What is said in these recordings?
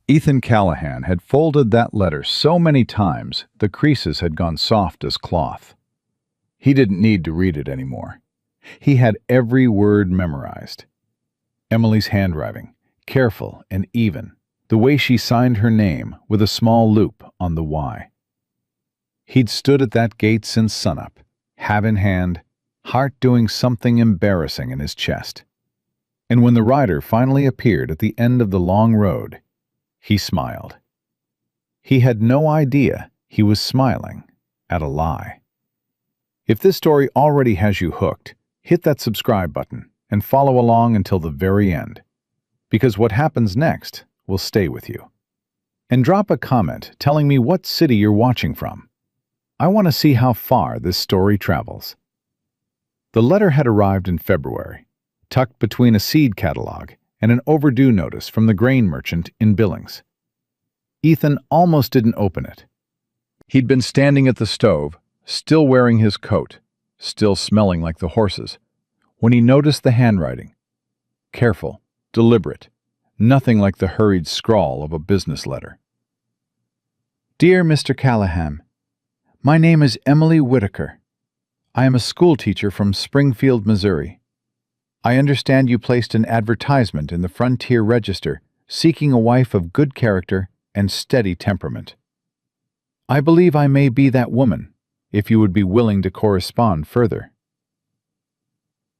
Ethan Callahan had folded that letter so many times the creases had gone soft as cloth. He didn't need to read it anymore. He had every word memorized. Emily's handwriting, careful and even, the way she signed her name with a small loop on the Y. He'd stood at that gate since sunup, hat in hand, heart doing something embarrassing in his chest. And when the rider finally appeared at the end of the long road, he smiled. He had no idea he was smiling at a lie. If this story already has you hooked, hit that subscribe button and follow along until the very end, because what happens next will stay with you. And drop a comment telling me what city you're watching from. I want to see how far this story travels. The letter had arrived in February, tucked between a seed catalog and an overdue notice from the grain merchant in Billings. Ethan almost didn't open it. He'd been standing at the stove, still wearing his coat, still smelling like the horses, when he noticed the handwriting. Careful, deliberate, nothing like the hurried scrawl of a business letter. Dear Mr. Callahan, my name is Emily Whitaker. I am a schoolteacher from Springfield, Missouri. I understand you placed an advertisement in the Frontier Register seeking a wife of good character and steady temperament. I believe I may be that woman, if you would be willing to correspond further.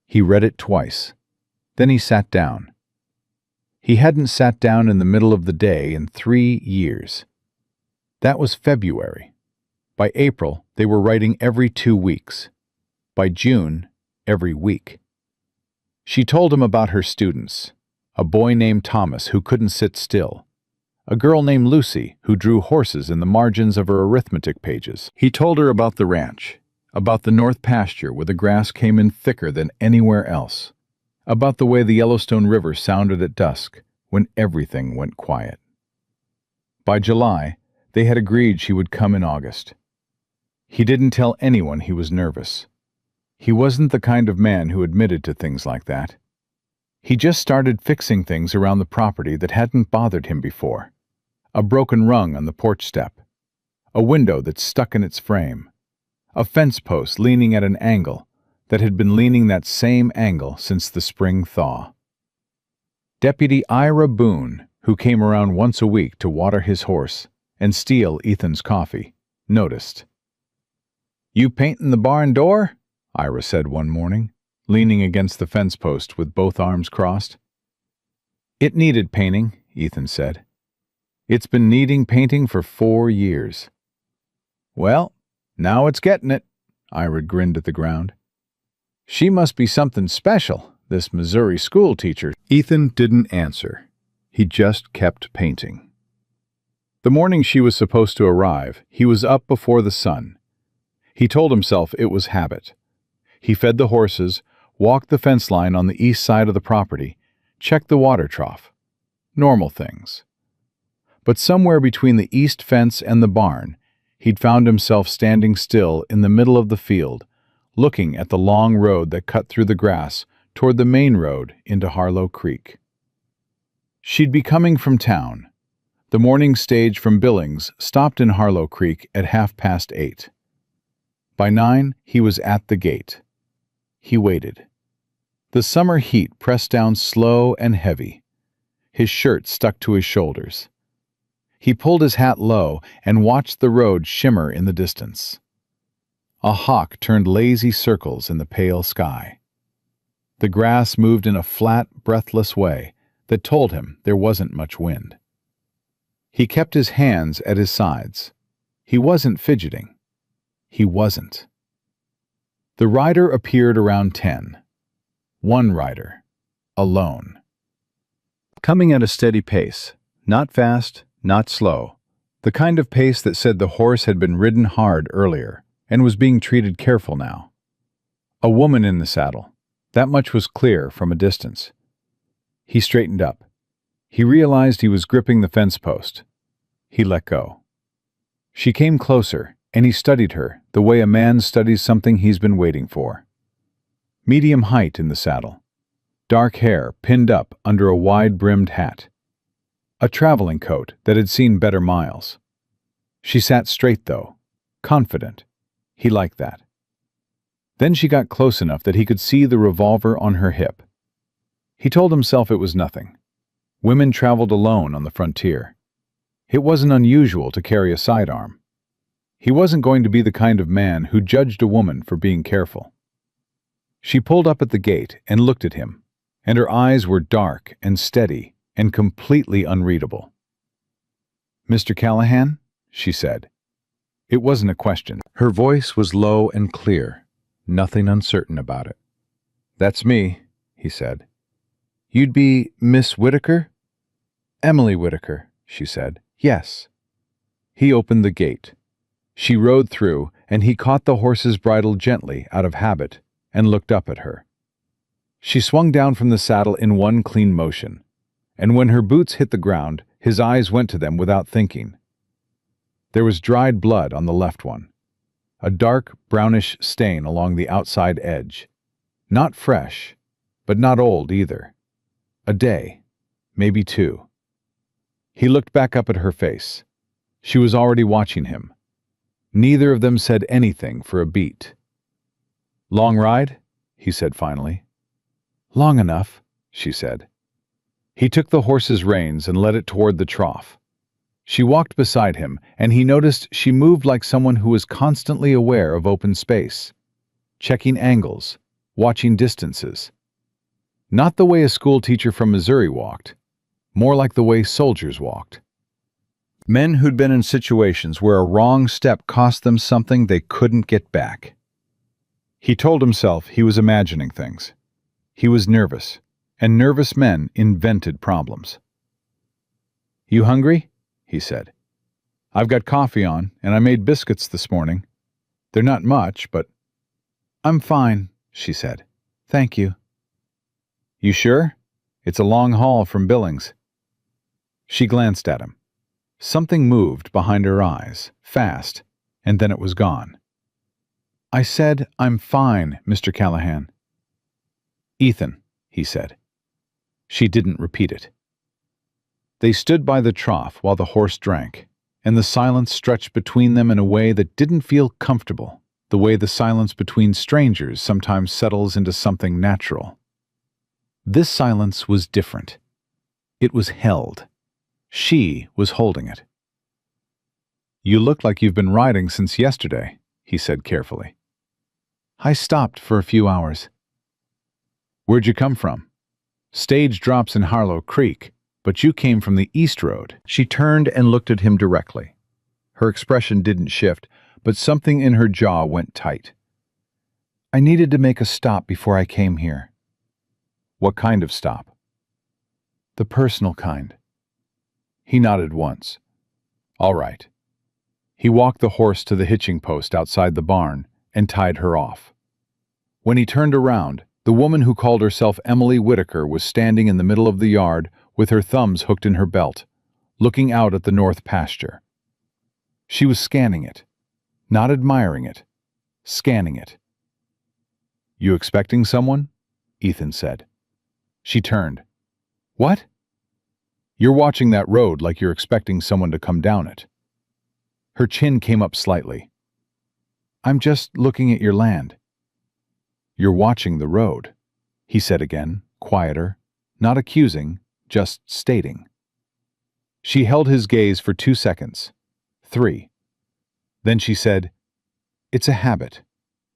He read it twice. Then he sat down. He hadn't sat down in the middle of the day in 3 years. That was February. By April, they were writing every 2 weeks. By June, every week. She told him about her students, a boy named Thomas who couldn't sit still, a girl named Lucy who drew horses in the margins of her arithmetic pages. He told her about the ranch, about the north pasture where the grass came in thicker than anywhere else, about the way the Yellowstone River sounded at dusk when everything went quiet. By July, they had agreed she would come in August. He didn't tell anyone he was nervous. He wasn't the kind of man who admitted to things like that. He just started fixing things around the property that hadn't bothered him before. A broken rung on the porch step, a window that stuck in its frame, a fence post leaning at an angle that had been leaning that same angle since the spring thaw. Deputy Ira Boone, who came around once a week to water his horse and steal Ethan's coffee, noticed. "You paintin' the barn door?" Ira said one morning, leaning against the fence post with both arms crossed. "It needed painting," Ethan said. "It's been needing painting for 4 years." "Well, now it's getting it," Ira grinned at the ground. "She must be something special, this Missouri school teacher." Ethan didn't answer. He just kept painting. The morning she was supposed to arrive, he was up before the sun. He told himself it was habit. He fed the horses, walked the fence line on the east side of the property, checked the water trough. Normal things. But somewhere between the east fence and the barn, he'd found himself standing still in the middle of the field, looking at the long road that cut through the grass toward the main road into Harlow Creek. She'd be coming from town. The morning stage from Billings stopped in Harlow Creek at 8:30. By 9, he was at the gate. He waited. The summer heat pressed down slow and heavy. His shirt stuck to his shoulders. He pulled his hat low and watched the road shimmer in the distance. A hawk turned lazy circles in the pale sky. The grass moved in a flat, breathless way that told him there wasn't much wind. He kept his hands at his sides. He wasn't fidgeting. He wasn't. The rider appeared around 10. One rider. Alone. Coming at a steady pace. Not fast, not slow. The kind of pace that said the horse had been ridden hard earlier and was being treated careful now. A woman in the saddle. That much was clear from a distance. He straightened up. He realized he was gripping the fence post. He let go. She came closer, and he studied her the way a man studies something he's been waiting for. Medium height in the saddle. Dark hair pinned up under a wide-brimmed hat. a traveling coat that had seen better miles. She sat straight, though, confident. He liked that. Then she got close enough that he could see the revolver on her hip. He told himself it was nothing. Women traveled alone on the frontier. It wasn't unusual to carry a sidearm. He wasn't going to be the kind of man who judged a woman for being careful. She pulled up at the gate and looked at him, and her eyes were dark and steady and completely unreadable. "Mr. Callahan?" she said. It wasn't a question. Her voice was low and clear, nothing uncertain about it. "That's me," he said. "You'd be Miss Whitaker?" "Emily Whitaker," she said. "Yes." He opened the gate. She rode through, and he caught the horse's bridle gently out of habit and looked up at her. She swung down from the saddle in one clean motion, and when her boots hit the ground, his eyes went to them without thinking. There was dried blood on the left one, a dark, brownish stain along the outside edge. Not fresh, but not old either. A day, maybe two. He looked back up at her face. She was already watching him. Neither of them said anything for a beat. "Long ride?" he said finally. "Long enough," she said. He took the horse's reins and led it toward the trough. She walked beside him, and he noticed she moved like someone who was constantly aware of open space, checking angles, watching distances. Not the way a schoolteacher from Missouri walked, more like the way soldiers walked. Men who'd been in situations where a wrong step cost them something they couldn't get back. He told himself he was imagining things. He was nervous, and nervous men invented problems. "You hungry?" he said. "I've got coffee on, and I made biscuits this morning. They're not much, but—" "I'm fine," she said. "Thank you." "You sure? It's a long haul from Billings." She glanced at him. Something moved behind her eyes, fast, and then it was gone. "I said, I'm fine, Mr. Callahan." "Ethan," he said. She didn't repeat it. They stood by the trough while the horse drank, and the silence stretched between them in a way that didn't feel comfortable, the way the silence between strangers sometimes settles into something natural. This silence was different. It was held. She was holding it. "You look like you've been riding since yesterday," he said carefully. "I stopped for a few hours." "Where'd you come from?" "Stage drops in Harlow Creek, but you came from the East Road." She turned and looked at him directly. Her expression didn't shift, but something in her jaw went tight. "I needed to make a stop before I came here." "What kind of stop?" "The personal kind." He nodded once. "All right." He walked the horse to the hitching post outside the barn and tied her off. When he turned around, the woman who called herself Emily Whitaker was standing in the middle of the yard with her thumbs hooked in her belt, looking out at the north pasture. She was scanning it, not admiring it, scanning it. "You expecting someone?" Ethan said. She turned. "What?" "You're watching that road like you're expecting someone to come down it." Her chin came up slightly. "I'm just looking at your land." "You're watching the road," he said again, quieter, not accusing, just stating. She held his gaze for 2 seconds, 3. Then she said, "It's a habit.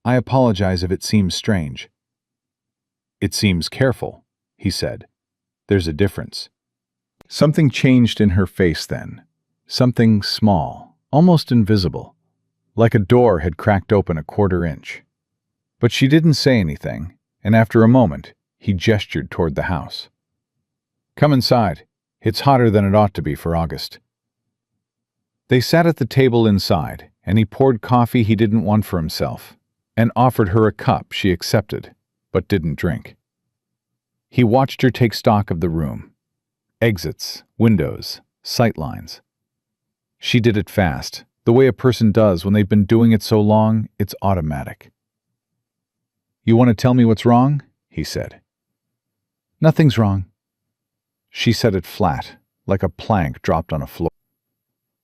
I apologize if it seems strange." "It seems careful," he said. "There's a difference." Something changed in her face then. Something small, almost invisible, like a door had cracked open a 1/4 inch. But she didn't say anything, and after a moment, he gestured toward the house. "Come inside. It's hotter than it ought to be for August." They sat at the table inside, and he poured coffee he didn't want for himself, and offered her a cup she accepted, but didn't drink. He watched her take stock of the room. Exits, windows, sight lines. She did it fast, the way a person does when they've been doing it so long, it's automatic. "You want to tell me what's wrong?" he said. "Nothing's wrong." She said it flat, like a plank dropped on a floor.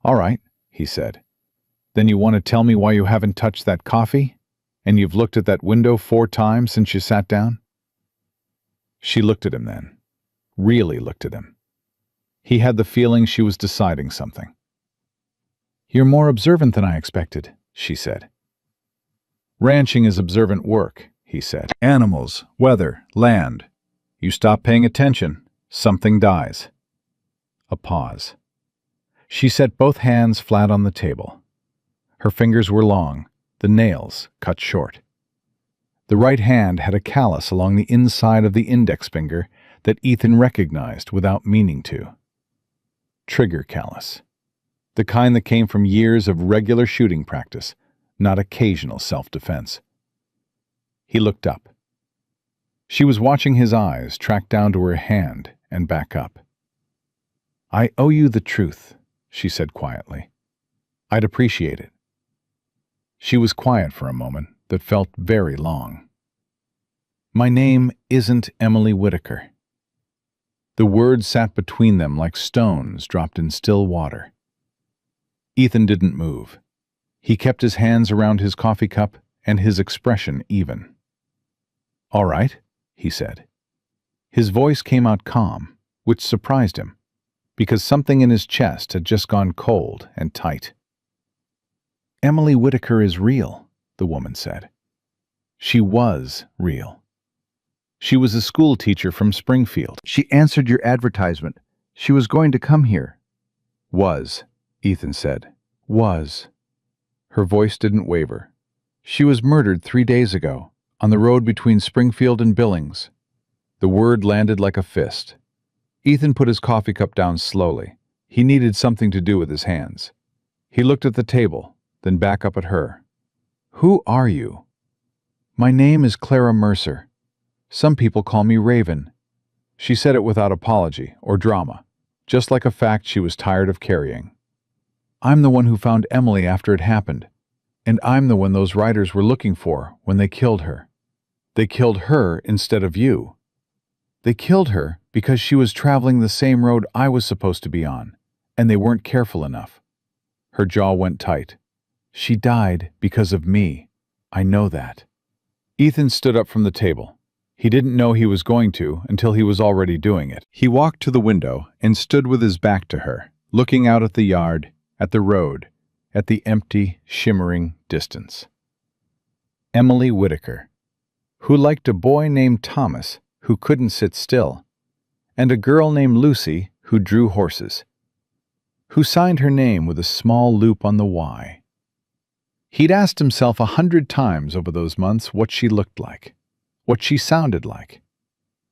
"All right," he said. "Then you want to tell me why you haven't touched that coffee? And you've looked at that window 4 times since you sat down?" She looked at him then. Really looked at him. He had the feeling she was deciding something. "You're more observant than I expected," she said. "Ranching is observant work," he said. "Animals, weather, land. You stop paying attention, something dies." A pause. She set both hands flat on the table. Her fingers were long, the nails cut short. The right hand had a callus along the inside of the index finger that Ethan recognized without meaning to. Trigger callus. The kind that came from years of regular shooting practice, not occasional self-defense. He looked up. She was watching his eyes track down to her hand and back up. "I owe you the truth," she said quietly. "I'd appreciate it." She was quiet for a moment that felt very long. "My name isn't Emily Whitaker." The words sat between them like stones dropped in still water. Ethan didn't move. He kept his hands around his coffee cup and his expression even. "All right," he said. His voice came out calm, which surprised him, because something in his chest had just gone cold and tight. "Emily Whitaker is real," the woman said. She was real. She was a school teacher from Springfield. She answered your advertisement. She was going to come here. "Was," Ethan said. "Was." Her voice didn't waver. "She was murdered 3 days ago, on the road between Springfield and Billings." The word landed like a fist. Ethan put his coffee cup down slowly. He needed something to do with his hands. He looked at the table, then back up at her. "Who are you?" "My name is Clara Mercer. Some people call me Raven." She said it without apology or drama, just like a fact she was tired of carrying. "I'm the one who found Emily after it happened, and I'm the one those writers were looking for when they killed her. They killed her instead of you. They killed her because she was traveling the same road I was supposed to be on, and they weren't careful enough." Her jaw went tight. "She died because of me. I know that." Ethan stood up from the table. He didn't know he was going to until he was already doing it. He walked to the window and stood with his back to her, looking out at the yard, at the road, at the empty, shimmering distance. Emily Whitaker, who liked a boy named Thomas who couldn't sit still, and a girl named Lucy who drew horses, who signed her name with a small loop on the Y. He'd asked himself 100 times over those months what she looked like, what she sounded like,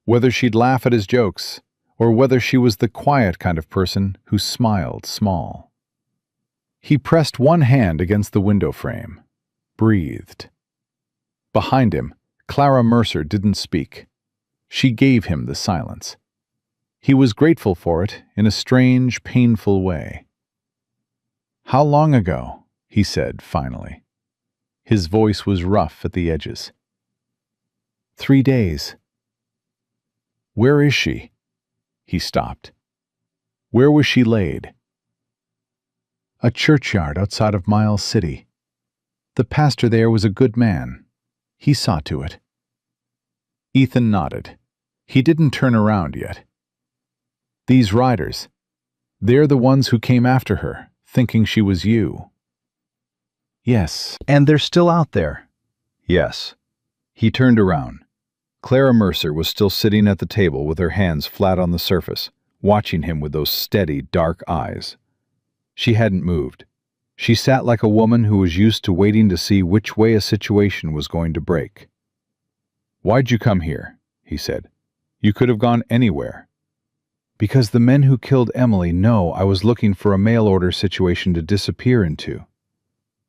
whether she'd laugh at his jokes, or whether she was the quiet kind of person who smiled small. He pressed one hand against the window frame, breathed. Behind him, Clara Mercer didn't speak. She gave him the silence. He was grateful for it in a strange, painful way. "How long ago?" he said finally. His voice was rough at the edges. 3 days. "Where is she?" He stopped. "Where was she laid?" "A churchyard outside of Miles City. The pastor there was a good man. He saw to it." Ethan nodded. He didn't turn around yet. "These riders, they're the ones who came after her, thinking she was you." "Yes, and they're still out there." "Yes." He turned around. Clara Mercer was still sitting at the table with her hands flat on the surface, watching him with those steady, dark eyes. She hadn't moved. She sat like a woman who was used to waiting to see which way a situation was going to break. "Why'd you come here?" he said. "You could have gone anywhere." "Because the men who killed Emily know I was looking for a mail-order situation to disappear into.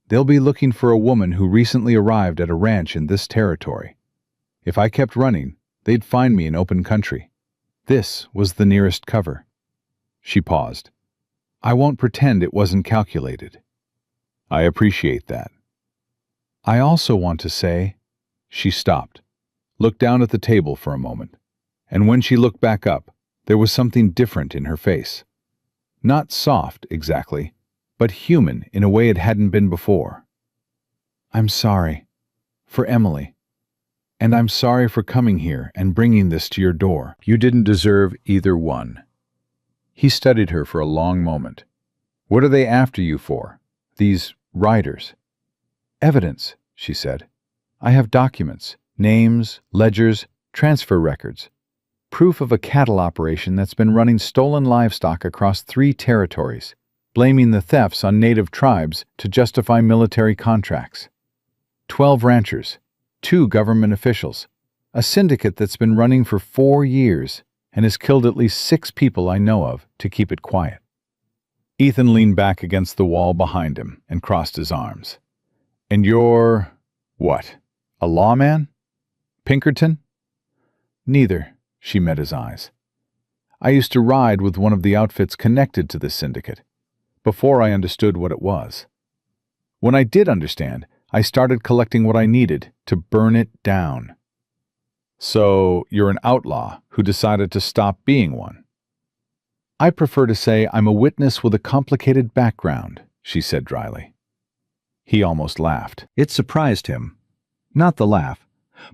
They'll be looking for a woman who recently arrived at a ranch in this territory. If I kept running, they'd find me in open country. This was the nearest cover." She paused. "I won't pretend it wasn't calculated." "I appreciate that." "I also want to say—" She stopped, looked down at the table for a moment, and when she looked back up, there was something different in her face. Not soft, exactly, but human in a way it hadn't been before. "I'm sorry. For Emily. And I'm sorry for coming here and bringing this to your door. You didn't deserve either one." He studied her for a long moment. "What are they after you for? These riders?" "Evidence," she said. "I have documents, names, ledgers, transfer records. Proof of a cattle operation that's been running stolen livestock across 3 territories, blaming the thefts on native tribes to justify military contracts. 12 ranchers, 2 government officials, a syndicate that's been running for 4 years and has killed at least 6 people I know of to keep it quiet." Ethan leaned back against the wall behind him and crossed his arms. "And you're, what, a lawman? Pinkerton?" "Neither," she met his eyes. "I used to ride with one of the outfits connected to this syndicate, before I understood what it was. When I did understand, I started collecting what I needed to burn it down." "So you're an outlaw who decided to stop being one?" "I prefer to say I'm a witness with a complicated background," she said dryly. He almost laughed. It surprised him. Not the laugh,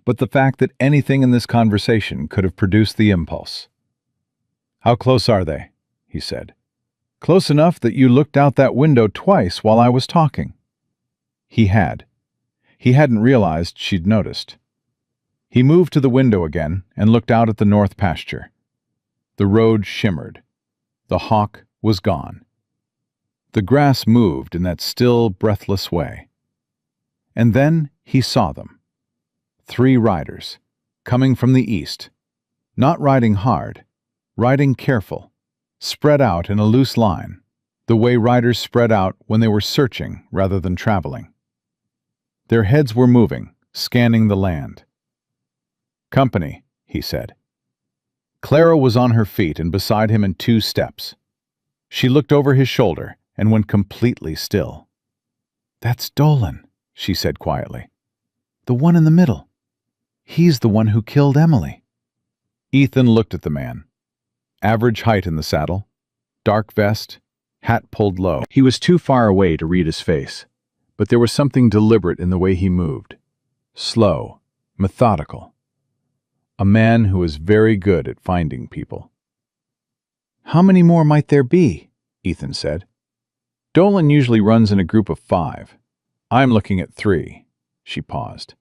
but the fact that anything in this conversation could have produced the impulse. "How close are they?" he said. "Close enough that you looked out that window twice while I was talking." He had. He hadn't realized she'd noticed. He moved to the window again and looked out at the north pasture. The road shimmered. The hawk was gone. The grass moved in that still, breathless way. And then he saw them. 3 riders, coming from the east, not riding hard, riding careful, spread out in a loose line, the way riders spread out when they were searching rather than traveling. Their heads were moving, scanning the land. "Company," he said. Clara was on her feet and beside him in 2 steps. She looked over his shoulder and went completely still. "That's Dolan," she said quietly. "The one in the middle. He's the one who killed Emily." Ethan looked at the man. Average height in the saddle, dark vest, hat pulled low. He was too far away to read his face, but there was something deliberate in the way he moved. Slow, methodical. A man who was very good at finding people. "How many more might there be?" Ethan said. "Dolan usually runs in a group of 5. I'm looking at 3. She paused.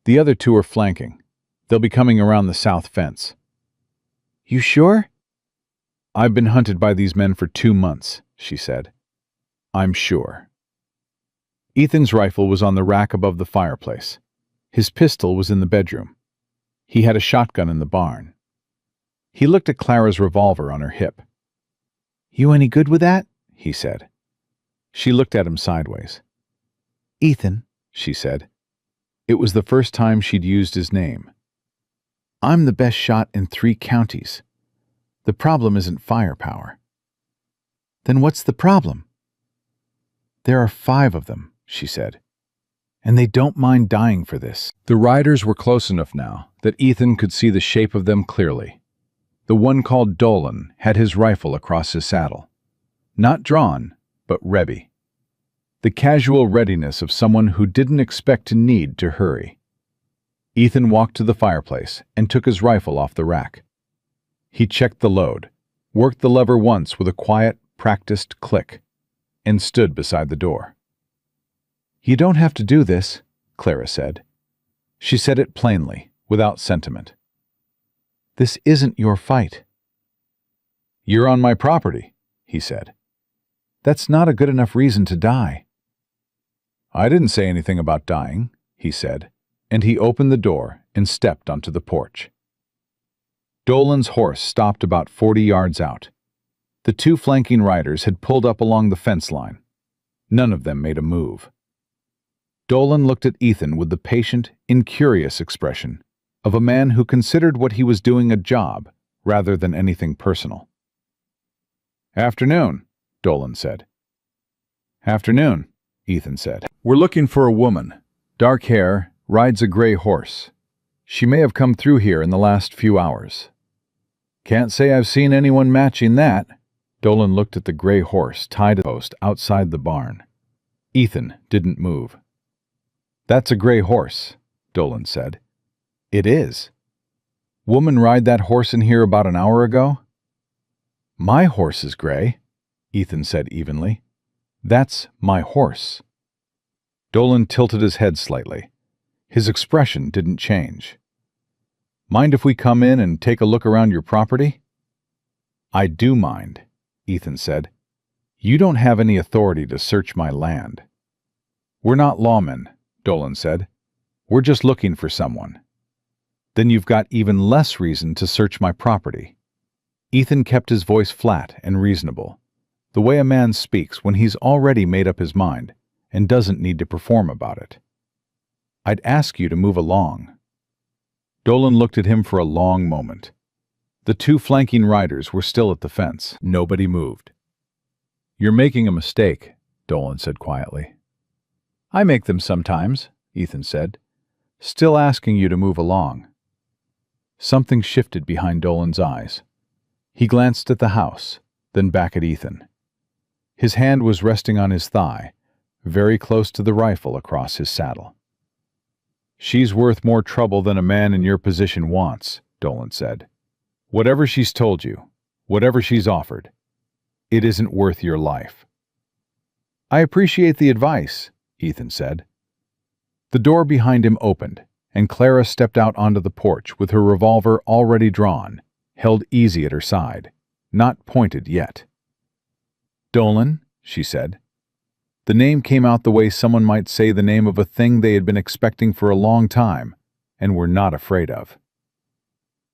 "The other 2 are flanking. They'll be coming around the south fence." "You sure?" "I've been hunted by these men for 2 months," she said. "I'm sure." Ethan's rifle was on the rack above the fireplace. His pistol was in the bedroom. He had a shotgun in the barn. He looked at Clara's revolver on her hip. "You any good with that?" he said. She looked at him sideways. "Ethan," she said. It was the first time she'd used his name. "I'm the best shot in 3 counties. The problem isn't firepower." "Then what's the problem?" "There are 5 of them," she said. "And they don't mind dying for this." The riders were close enough now that Ethan could see the shape of them clearly. The one called Dolan had his rifle across his saddle. Not drawn, but ready. The casual readiness of someone who didn't expect to need to hurry. Ethan walked to the fireplace and took his rifle off the rack. He checked the load, worked the lever once with a quiet, practiced click, and stood beside the door. "You don't have to do this," Clara said. She said it plainly, without sentiment. "This isn't your fight." "You're on my property," he said. "That's not a good enough reason to die." "I didn't say anything about dying," he said, and he opened the door and stepped onto the porch. Dolan's horse stopped about 40 yards out. The 2 flanking riders had pulled up along the fence line. None of them made a move. Dolan looked at Ethan with the patient, incurious expression of a man who considered what he was doing a job rather than anything personal. "Afternoon," Dolan said. "Afternoon," Ethan said. "We're looking for a woman. Dark hair, rides a gray horse. She may have come through here in the last few hours." "Can't say I've seen anyone matching that." Dolan looked at the gray horse tied to the post outside the barn. Ethan didn't move. "That's a gray horse," Dolan said. "It is. Woman ride that horse in here about an hour ago?" "My horse is gray," Ethan said evenly. "That's my horse." Dolan tilted his head slightly. His expression didn't change. "Mind if we come in and take a look around your property?" "I do mind," Ethan said. "You don't have any authority to search my land." "We're not lawmen," Dolan said. "We're just looking for someone." "Then you've got even less reason to search my property." Ethan kept his voice flat and reasonable, the way a man speaks when he's already made up his mind and doesn't need to perform about it. "I'd ask you to move along." Dolan looked at him for a long moment. The two flanking riders were still at the fence. Nobody moved. "You're making a mistake," Dolan said quietly. "I make them sometimes," Ethan said, "still asking you to move along." Something shifted behind Dolan's eyes. He glanced at the house, then back at Ethan. His hand was resting on his thigh, very close to the rifle across his saddle. "She's worth more trouble than a man in your position wants," Dolan said. "Whatever she's told you, whatever she's offered, it isn't worth your life." "I appreciate the advice," Ethan said. The door behind him opened, and Clara stepped out onto the porch with her revolver already drawn, held easy at her side, not pointed yet. "Dolan," she said. The name came out the way someone might say the name of a thing they had been expecting for a long time and were not afraid of.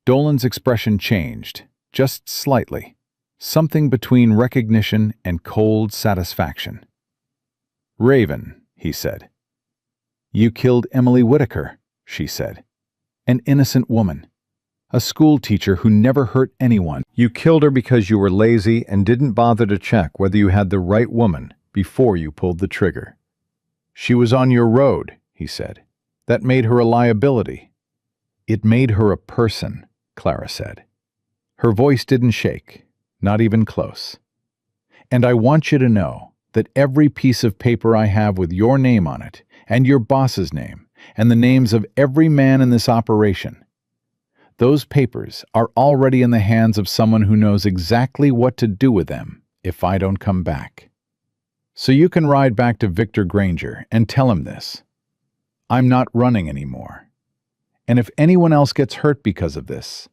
Dolan's expression changed, just slightly, something between recognition and cold satisfaction. "Raven," he said. "You killed Emily Whitaker," she said. "An innocent woman. A school teacher who never hurt anyone. You killed her because you were lazy and didn't bother to check whether you had the right woman before you pulled the trigger. She was on your road," he said. "That made her a liability." "It made her a person," Clara said. Her voice didn't shake, not even close. "And I want you to know that every piece of paper I have with your name on it, and your boss's name, and the names of every man in this operation, those papers are already in the hands of someone who knows exactly what to do with them if I don't come back. So you can ride back to Victor Granger and tell him this. I'm not running anymore. And if anyone else gets hurt because of this,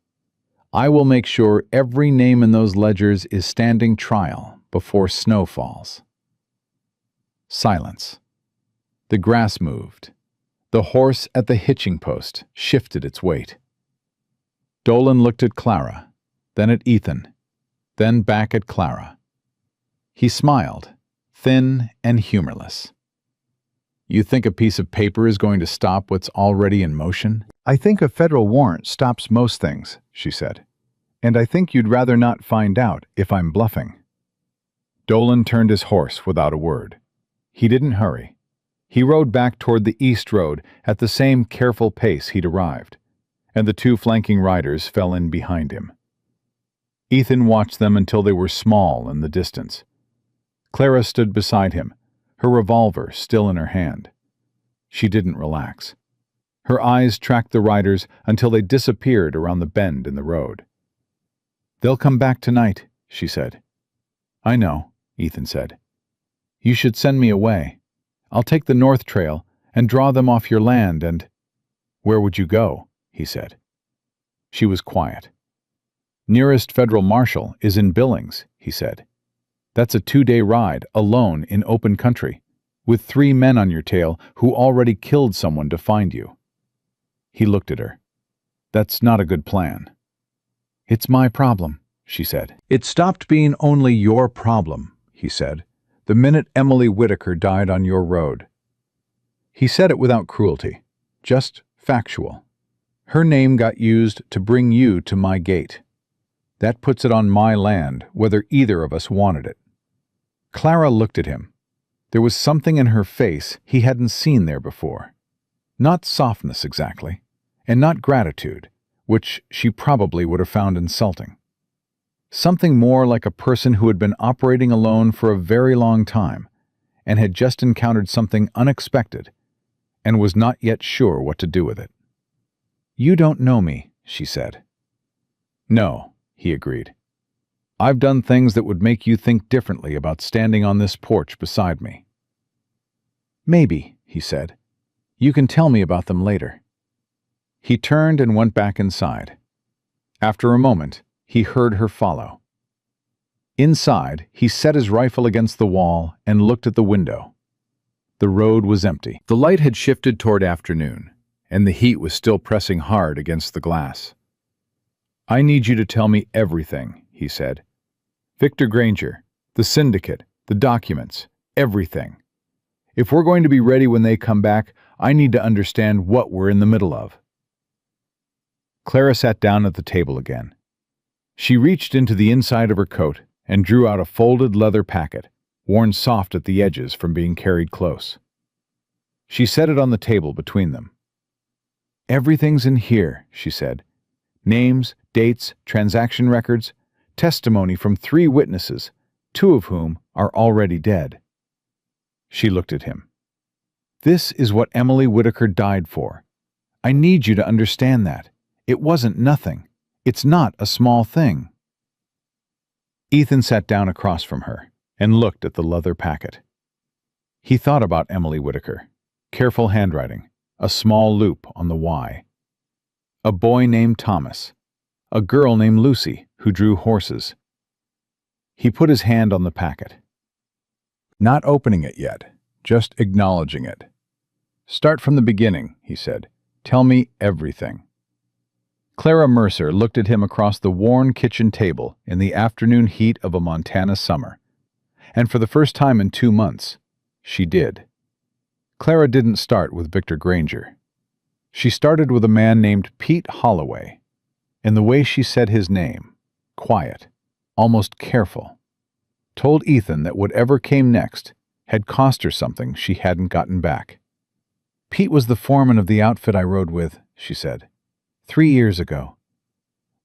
I will make sure every name in those ledgers is standing trial before snow falls." Silence. The grass moved. The horse at the hitching post shifted its weight. Dolan looked at Clara, then at Ethan, then back at Clara. He smiled, thin and humorless. "You think a piece of paper is going to stop what's already in motion?" "I think a federal warrant stops most things," she said. "And I think you'd rather not find out if I'm bluffing." Dolan turned his horse without a word. He didn't hurry. He rode back toward the east road at the same careful pace he'd arrived, and the two flanking riders fell in behind him. Ethan watched them until they were small in the distance. Clara stood beside him, her revolver still in her hand. She didn't relax. Her eyes tracked the riders until they disappeared around the bend in the road. "They'll come back tonight," she said. "I know," Ethan said. "You should send me away. I'll take the north trail and draw them off your land and—" "Where would you go?" he said. She was quiet. "Nearest federal marshal is in Billings," he said. "That's a 2-day ride, alone in open country, with 3 men on your tail who already killed someone to find you." He looked at her. "That's not a good plan." "It's my problem," she said. "It stopped being only your problem," he said, "the minute Emily Whitaker died on your road." He said it without cruelty, just factual. Her name got used to bring you to my gate. That puts it on my land, whether either of us wanted it. Clara looked at him. There was something in her face he hadn't seen there before. Not softness exactly, and not gratitude, which she probably would have found insulting. Something more like a person who had been operating alone for a very long time and had just encountered something unexpected and was not yet sure what to do with it. "You don't know me," she said. "No," he agreed. "I've done things that would make you think differently about standing on this porch beside me." "Maybe," he said. "You can tell me about them later." He turned and went back inside. After a moment, he heard her follow. Inside, he set his rifle against the wall and looked at the window. The road was empty. The light had shifted toward afternoon, and the heat was still pressing hard against the glass. "I need you to tell me everything," he said. "Victor Granger, the syndicate, the documents, everything. If we're going to be ready when they come back, I need to understand what we're in the middle of." Clara sat down at the table again. She reached into the inside of her coat and drew out a folded leather packet, worn soft at the edges from being carried close. She set it on the table between them. "Everything's in here," she said. "Names, dates, transaction records, testimony from 3 witnesses, 2 of whom are already dead." She looked at him. "This is what Emily Whitaker died for. I need you to understand that. It wasn't nothing. It's not a small thing." Ethan sat down across from her and looked at the leather packet. He thought about Emily Whitaker. Careful handwriting, a small loop on the Y. A boy named Thomas. A girl named Lucy who drew horses. He put his hand on the packet. Not opening it yet, just acknowledging it. "Start from the beginning," he said. "Tell me everything." Clara Mercer looked at him across the worn kitchen table in the afternoon heat of a Montana summer. And for the first time in 2 months, she did. Clara didn't start with Victor Granger. She started with a man named Pete Holloway, and the way she said his name, quiet, almost careful, told Ethan that whatever came next had cost her something she hadn't gotten back. "Pete was the foreman of the outfit I rode with," she said. 3 years ago.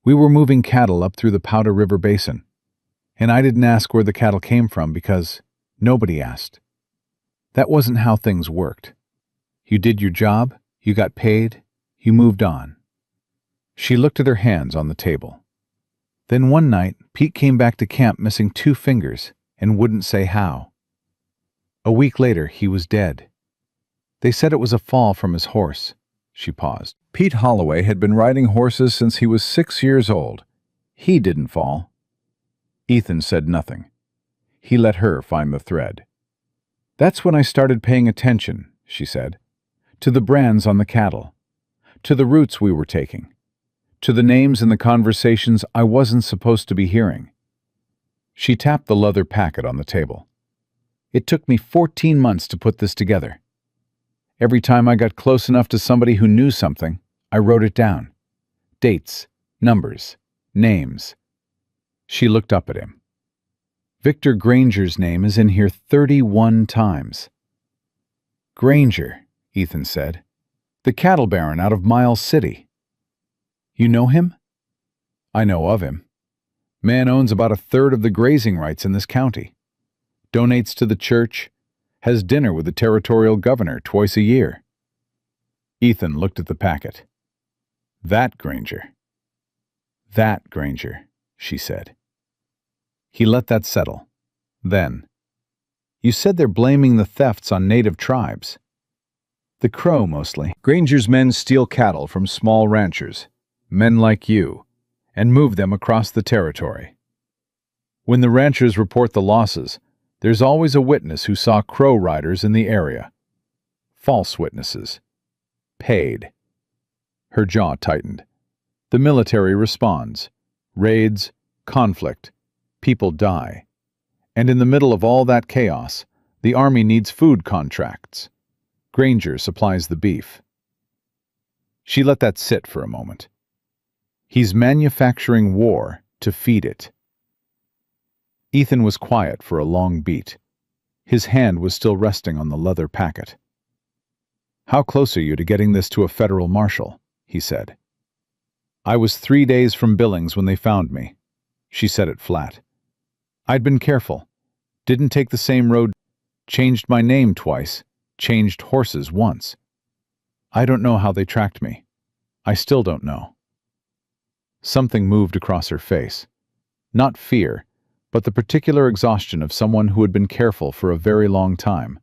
We were moving cattle up through the Powder River Basin, and I didn't ask where the cattle came from because nobody asked. That wasn't how things worked. You did your job, you got paid, you moved on." She looked at her hands on the table. "Then one night, Pete came back to camp missing 2 fingers and wouldn't say how. A week later, he was dead. They said it was a fall from his horse." She paused. "Pete Holloway had been riding horses since he was 6 years old. He didn't fall." Ethan said nothing. He let her find the thread. "That's when I started paying attention," she said, "to the brands on the cattle, to the routes we were taking, to the names in the conversations I wasn't supposed to be hearing." She tapped the leather packet on the table. "It took me 14 months to put this together. Every time I got close enough to somebody who knew something, I wrote it down. Dates, numbers, names." She looked up at him. "Victor Granger's name is in here 31 times. "Granger," Ethan said. "The cattle baron out of Miles City." "You know him?" "I know of him. Man owns about 1/3 of the grazing rights in this county. Donates to the church. Has dinner with the territorial governor twice a year." Ethan looked at the packet. "That Granger." "That Granger," she said. He let that settle. Then, "You said they're blaming the thefts on native tribes." "The Crow, mostly. Granger's men steal cattle from small ranchers, men like you, and move them across the territory. When the ranchers report the losses, there's always a witness who saw Crow riders in the area. False witnesses. Paid." Her jaw tightened. "The military responds. Raids, conflict, people die. And in the middle of all that chaos, the army needs food contracts. Granger supplies the beef." She let that sit for a moment. "He's manufacturing war to feed it." Ethan was quiet for a long beat. His hand was still resting on the leather packet. "How close are you to getting this to a federal marshal?" he said. "I was 3 days from Billings when they found me. She said it flat. I'd been careful. Didn't take the same road. Changed my name twice. Changed horses once. I don't know how they tracked me. I still don't know. Something moved across her face. Not fear, but the particular exhaustion of someone who had been careful for a very long time,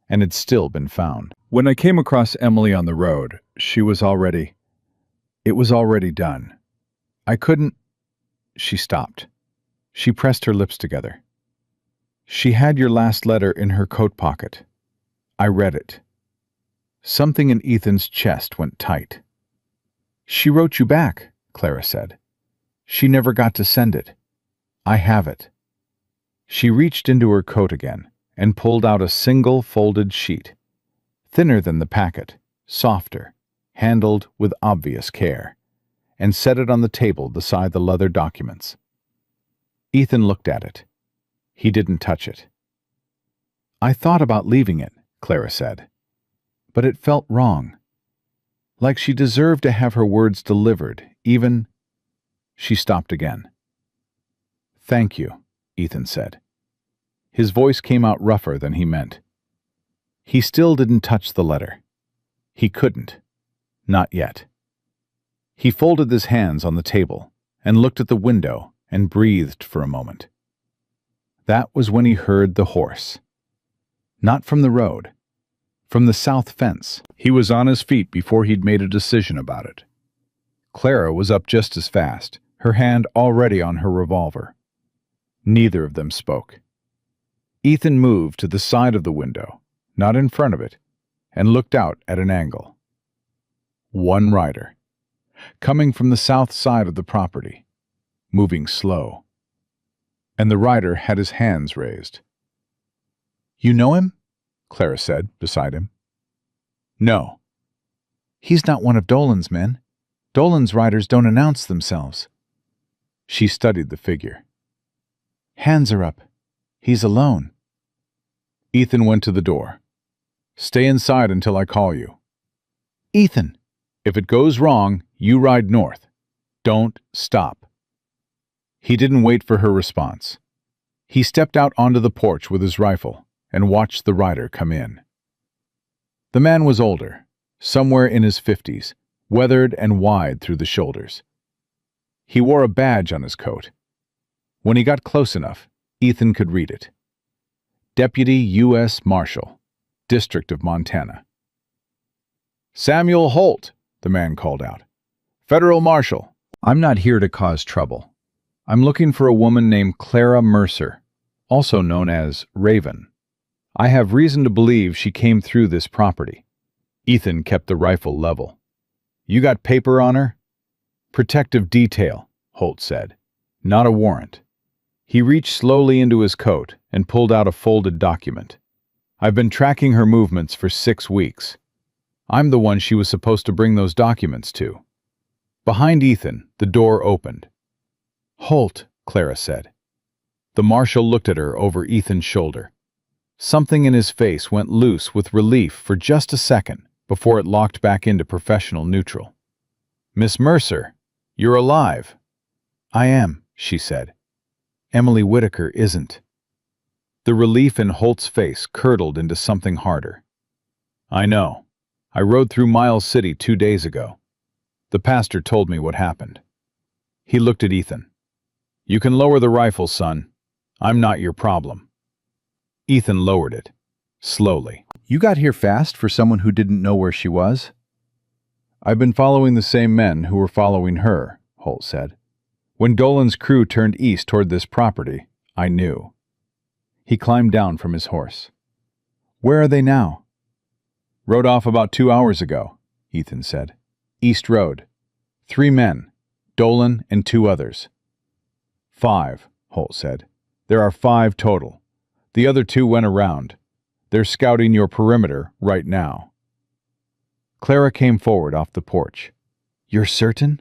and had still been found. When I came across Emily on the road, it was already done. I couldn't. She stopped. She pressed her lips together. She had your last letter in her coat pocket. I read it. Something in Ethan's chest went tight. She wrote you back, Clara said. She never got to send it. I have it. She reached into her coat again and pulled out a single folded sheet, thinner than the packet, softer, handled with obvious care, and set it on the table beside the leather documents. Ethan looked at it. He didn't touch it. I thought about leaving it, Clara said, but it felt wrong. Like she deserved to have her words delivered, even... She stopped again. Thank you, Ethan said. His voice came out rougher than he meant. He still didn't touch the letter. He couldn't. Not yet. He folded his hands on the table and looked at the window and breathed for a moment. That was when he heard the horse. Not from the road. From the south fence. He was on his feet before he'd made a decision about it. Clara was up just as fast, her hand already on her revolver. Neither of them spoke. Ethan moved to the side of the window, not in front of it, and looked out at an angle. One rider, coming from the south side of the property, moving slow. And the rider had his hands raised. You know him? Clara said, beside him. No. He's not one of Dolan's men. Dolan's riders don't announce themselves. She studied the figure. Hands are up. He's alone. Ethan went to the door. Stay inside until I call you. Ethan! If it goes wrong, you ride north. Don't stop. He didn't wait for her response. He stepped out onto the porch with his rifle and watched the rider come in. The man was older, somewhere in his 50s, weathered and wide through the shoulders. He wore a badge on his coat. When he got close enough, Ethan could read it. Deputy U.S. Marshal, District of Montana. Samuel Holt, the man called out. Federal Marshal. I'm not here to cause trouble. I'm looking for a woman named Clara Mercer, also known as Raven. I have reason to believe she came through this property. Ethan kept the rifle level. You got paper on her? Protective detail, Holt said. Not a warrant. He reached slowly into his coat and pulled out a folded document. I've been tracking her movements for 6 weeks. I'm the one she was supposed to bring those documents to. Behind Ethan, the door opened. Holt, Clara said. The marshal looked at her over Ethan's shoulder. Something in his face went loose with relief for just a second before it locked back into professional neutral. Miss Mercer, you're alive. I am, she said. Emily Whitaker isn't. The relief in Holt's face curdled into something harder. I know. I rode through Miles City 2 days ago. The pastor told me what happened. He looked at Ethan. You can lower the rifle, son. I'm not your problem. Ethan lowered it, slowly. You got here fast for someone who didn't know where she was? I've been following the same men who were following her, Holt said. When Dolan's crew turned east toward this property, I knew. He climbed down from his horse. Where are they now? Rode off about 2 hours ago, Ethan said. East Road. 3 men, Dolan and 2 others. 5, Holt said. There are 5 total. The other 2 went around. They're scouting your perimeter right now. Clara came forward off the porch. You're certain?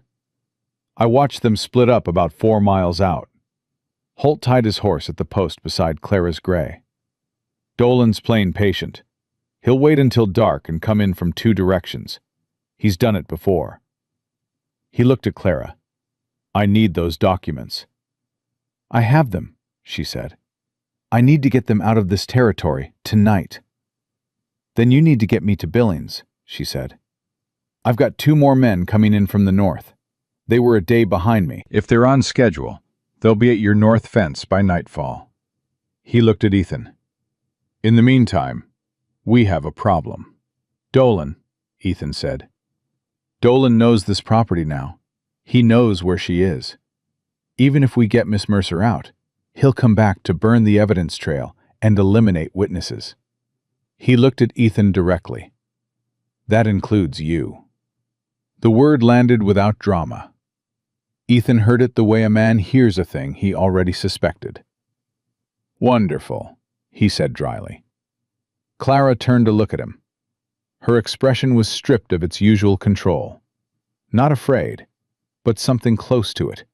I watched them split up about 4 miles out. Holt tied his horse at the post beside Clara's gray. Dolan's playing patient. He'll wait until dark and come in from 2 directions. He's done it before. He looked at Clara. I need those documents. I have them, she said. I need to get them out of this territory tonight. Then you need to get me to Billings, she said. I've got 2 more men coming in from the north. They were a day behind me. If they're on schedule, they'll be at your north fence by nightfall. He looked at Ethan. In the meantime, we have a problem. Dolan, Ethan said. Dolan knows this property now. He knows where she is. Even if we get Miss Mercer out, he'll come back to burn the evidence trail and eliminate witnesses. He looked at Ethan directly. That includes you. The word landed without drama. Ethan heard it the way a man hears a thing he already suspected. Wonderful, he said dryly. Clara turned to look at him. Her expression was stripped of its usual control. Not afraid, but something close to it.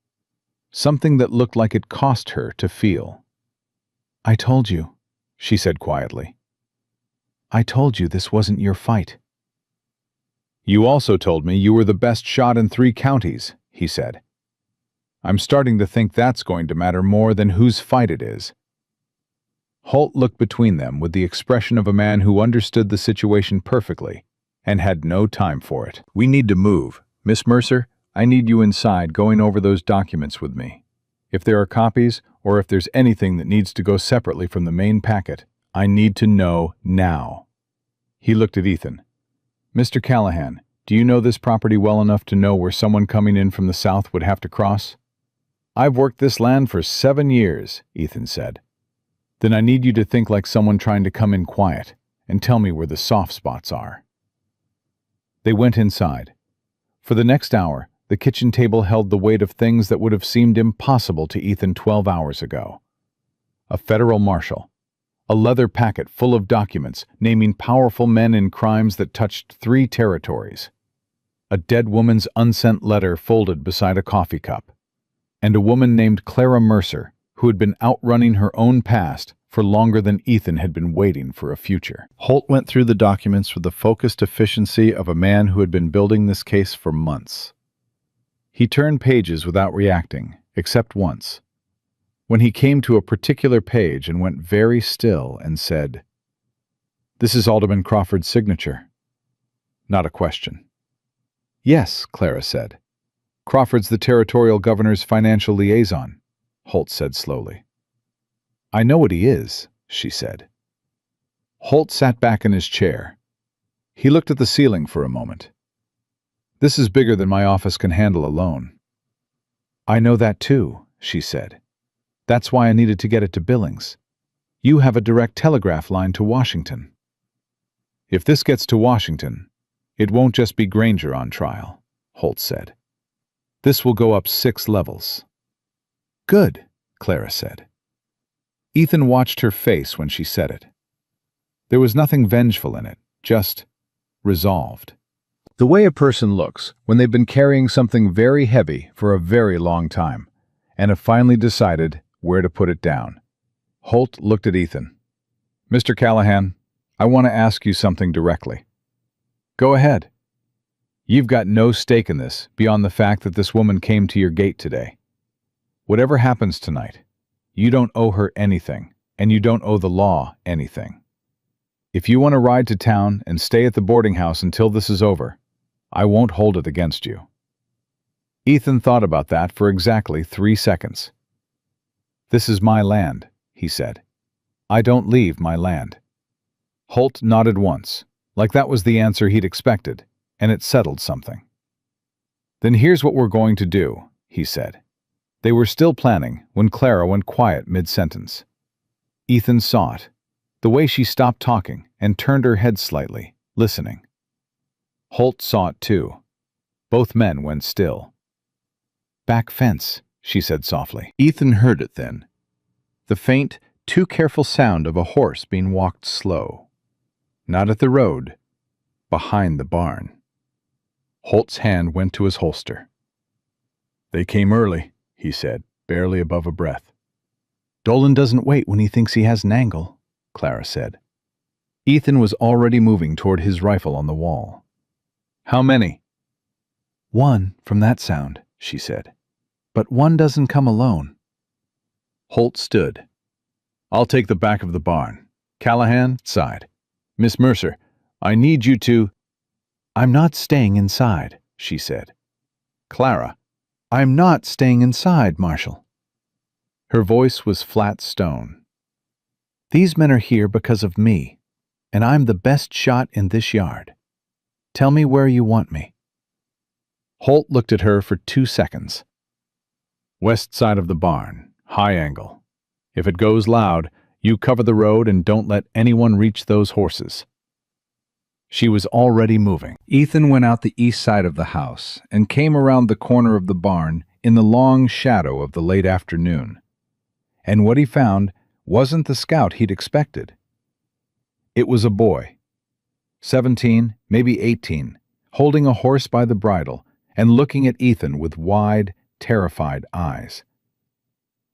Something that looked like it cost her to feel. I told you, she said quietly. I told you this wasn't your fight. You also told me you were the best shot in 3 counties, he said. I'm starting to think that's going to matter more than whose fight it is. Holt looked between them with the expression of a man who understood the situation perfectly and had no time for it. We need to move. Miss Mercer, I need you inside going over those documents with me. If there are copies, or if there's anything that needs to go separately from the main packet, I need to know now. He looked at Ethan. Mr. Callahan, do you know this property well enough to know where someone coming in from the south would have to cross? I've worked this land for 7 years, Ethan said. Then I need you to think like someone trying to come in quiet and tell me where the soft spots are. They went inside. For the next hour, the kitchen table held the weight of things that would have seemed impossible to Ethan 12 hours ago. A federal marshal. A leather packet full of documents naming powerful men in crimes that touched 3 territories. A dead woman's unsent letter folded beside a coffee cup. And a woman named Clara Mercer, who had been outrunning her own past for longer than Ethan had been waiting for a future. Holt went through the documents with the focused efficiency of a man who had been building this case for months. He turned pages without reacting, except once, when he came to a particular page and went very still and said, "This is Alderman Crawford's signature." Not a question. "Yes," Clara said. "Crawford's the territorial governor's financial liaison," Holt said slowly. "I know what he is," she said. Holt sat back in his chair. He looked at the ceiling for a moment. "This is bigger than my office can handle alone." "I know that too," she said. "That's why I needed to get it to Billings. You have a direct telegraph line to Washington." "If this gets to Washington, it won't just be Granger on trial," Holt said. "This will go up 6 levels." "Good," Clara said. Ethan watched her face when she said it. There was nothing vengeful in it, just resolved. The way a person looks when they've been carrying something very heavy for a very long time and have finally decided where to put it down. Holt looked at Ethan. "Mr. Callahan, I want to ask you something directly." "Go ahead." "You've got no stake in this beyond the fact that this woman came to your gate today. Whatever happens tonight, you don't owe her anything, and you don't owe the law anything. If you want to ride to town and stay at the boarding house until this is over, I won't hold it against you." Ethan thought about that for exactly 3 seconds. "This is my land," he said. "I don't leave my land." Holt nodded once, like that was the answer he'd expected, and it settled something. "Then here's what we're going to do," he said. They were still planning when Clara went quiet mid-sentence. Ethan saw it, the way she stopped talking and turned her head slightly, listening. Holt saw it too. Both men went still. "Back fence," she said softly. Ethan heard it then. The faint, too careful sound of a horse being walked slow. Not at the road, behind the barn. Holt's hand went to his holster. "They came early," he said, barely above a breath. "Dolan doesn't wait when he thinks he has an angle," Clara said. Ethan was already moving toward his rifle on the wall. "How many?" "One, from that sound," she said. "But one doesn't come alone." Holt stood. "I'll take the back of the barn." Callahan sighed. "Miss Mercer, I need you to—" "I'm not staying inside," she said. "Clara, I'm not staying inside, Marshal." Her voice was flat stone. "These men are here because of me, and I'm the best shot in this yard. Tell me where you want me." Holt looked at her for 2 seconds. "West side of the barn, high angle. If it goes loud, you cover the road and don't let anyone reach those horses." She was already moving. Ethan went out the east side of the house and came around the corner of the barn in the long shadow of the late afternoon. And what he found wasn't the scout he'd expected. It was a boy, 17, maybe 18, holding a horse by the bridle and looking at Ethan with wide, terrified eyes.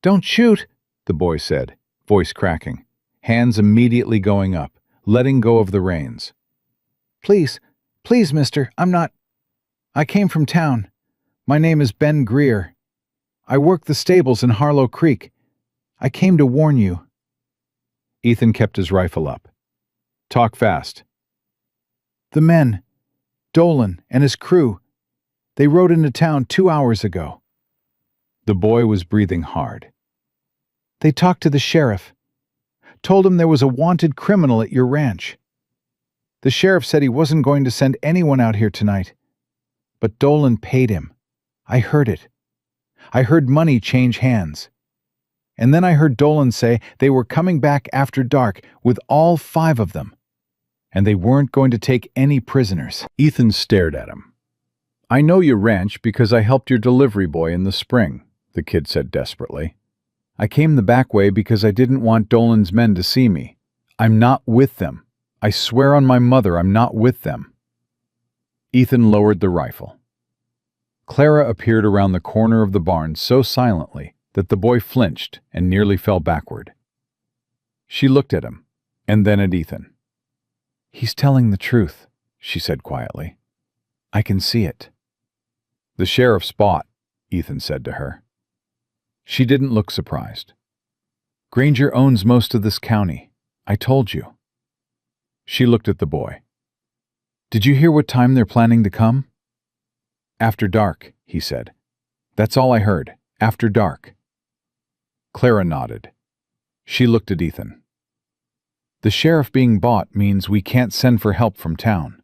"Don't shoot," the boy said, voice cracking, hands immediately going up, letting go of the reins. "Please, please, mister, I came from town. My name is Ben Greer. I work the stables in Harlow Creek. I came to warn you." Ethan kept his rifle up. "Talk fast." "The men, Dolan and his crew, they rode into town 2 hours ago." The boy was breathing hard. "They talked to the sheriff, told him there was a wanted criminal at your ranch. The sheriff said he wasn't going to send anyone out here tonight, but Dolan paid him. I heard it. I heard money change hands. And then I heard Dolan say they were coming back after dark with all 5 of them, and they weren't going to take any prisoners." Ethan stared at him. "I know your ranch because I helped your delivery boy in the spring," the kid said desperately. "I came the back way because I didn't want Dolan's men to see me. I'm not with them. I swear on my mother I'm not with them." Ethan lowered the rifle. Clara appeared around the corner of the barn so silently that the boy flinched and nearly fell backward. She looked at him, and then at Ethan. "He's telling the truth," she said quietly. "I can see it." "The sheriff's bought," Ethan said to her. She didn't look surprised. "Granger owns most of this county. I told you." She looked at the boy. "Did you hear what time they're planning to come?" "After dark," he said. "That's all I heard. After dark." Clara nodded. She looked at Ethan. "The sheriff being bought means we can't send for help from town.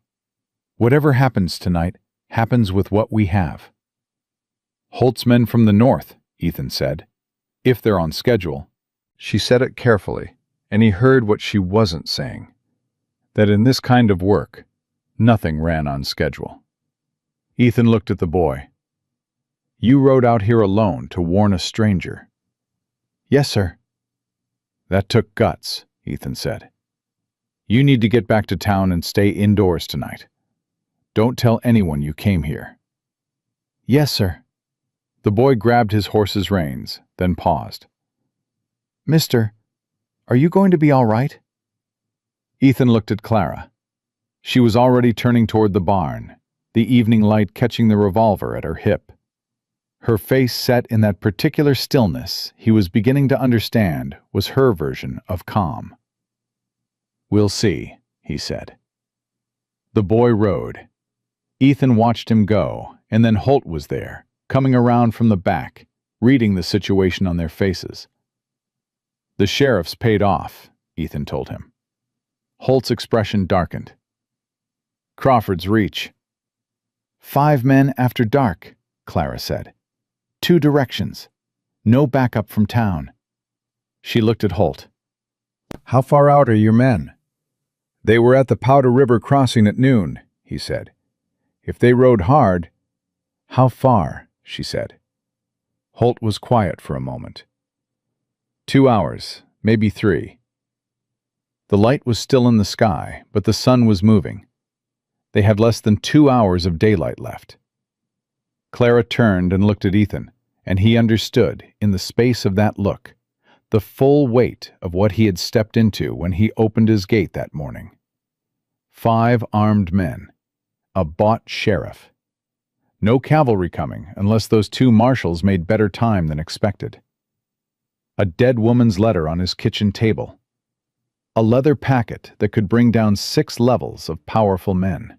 Whatever happens tonight happens with what we have." "Holt's men from the north," Ethan said. "If they're on schedule." She said it carefully, and he heard what she wasn't saying. That in this kind of work, nothing ran on schedule. Ethan looked at the boy. "You rode out here alone to warn a stranger." "Yes, sir." "That took guts," Ethan said. "You need to get back to town and stay indoors tonight. Don't tell anyone you came here." "Yes, sir." The boy grabbed his horse's reins, then paused. "Mister, are you going to be all right?" Ethan looked at Clara. She was already turning toward the barn, the evening light catching the revolver at her hip. Her face set in that particular stillness he was beginning to understand was her version of calm. "We'll see," he said. The boy rode. Ethan watched him go, and then Holt was there, coming around from the back, reading the situation on their faces. "The sheriff's paid off," Ethan told him. Holt's expression darkened. "Crawford's reach." 5 men after dark," Clara said. 2 directions. No backup from town." She looked at Holt. "How far out are your men?" "They were at the Powder River crossing at noon," he said. "If they rode hard—" "How far?" she said. Holt was quiet for a moment. 2 hours, maybe 3. The light was still in the sky, but the sun was moving. They had less than 2 hours of daylight left. Clara turned and looked at Ethan, and he understood, in the space of that look, the full weight of what he had stepped into when he opened his gate that morning. 5 armed men. A bought sheriff. No cavalry coming unless those 2 marshals made better time than expected. A dead woman's letter on his kitchen table. A leather packet that could bring down 6 levels of powerful men.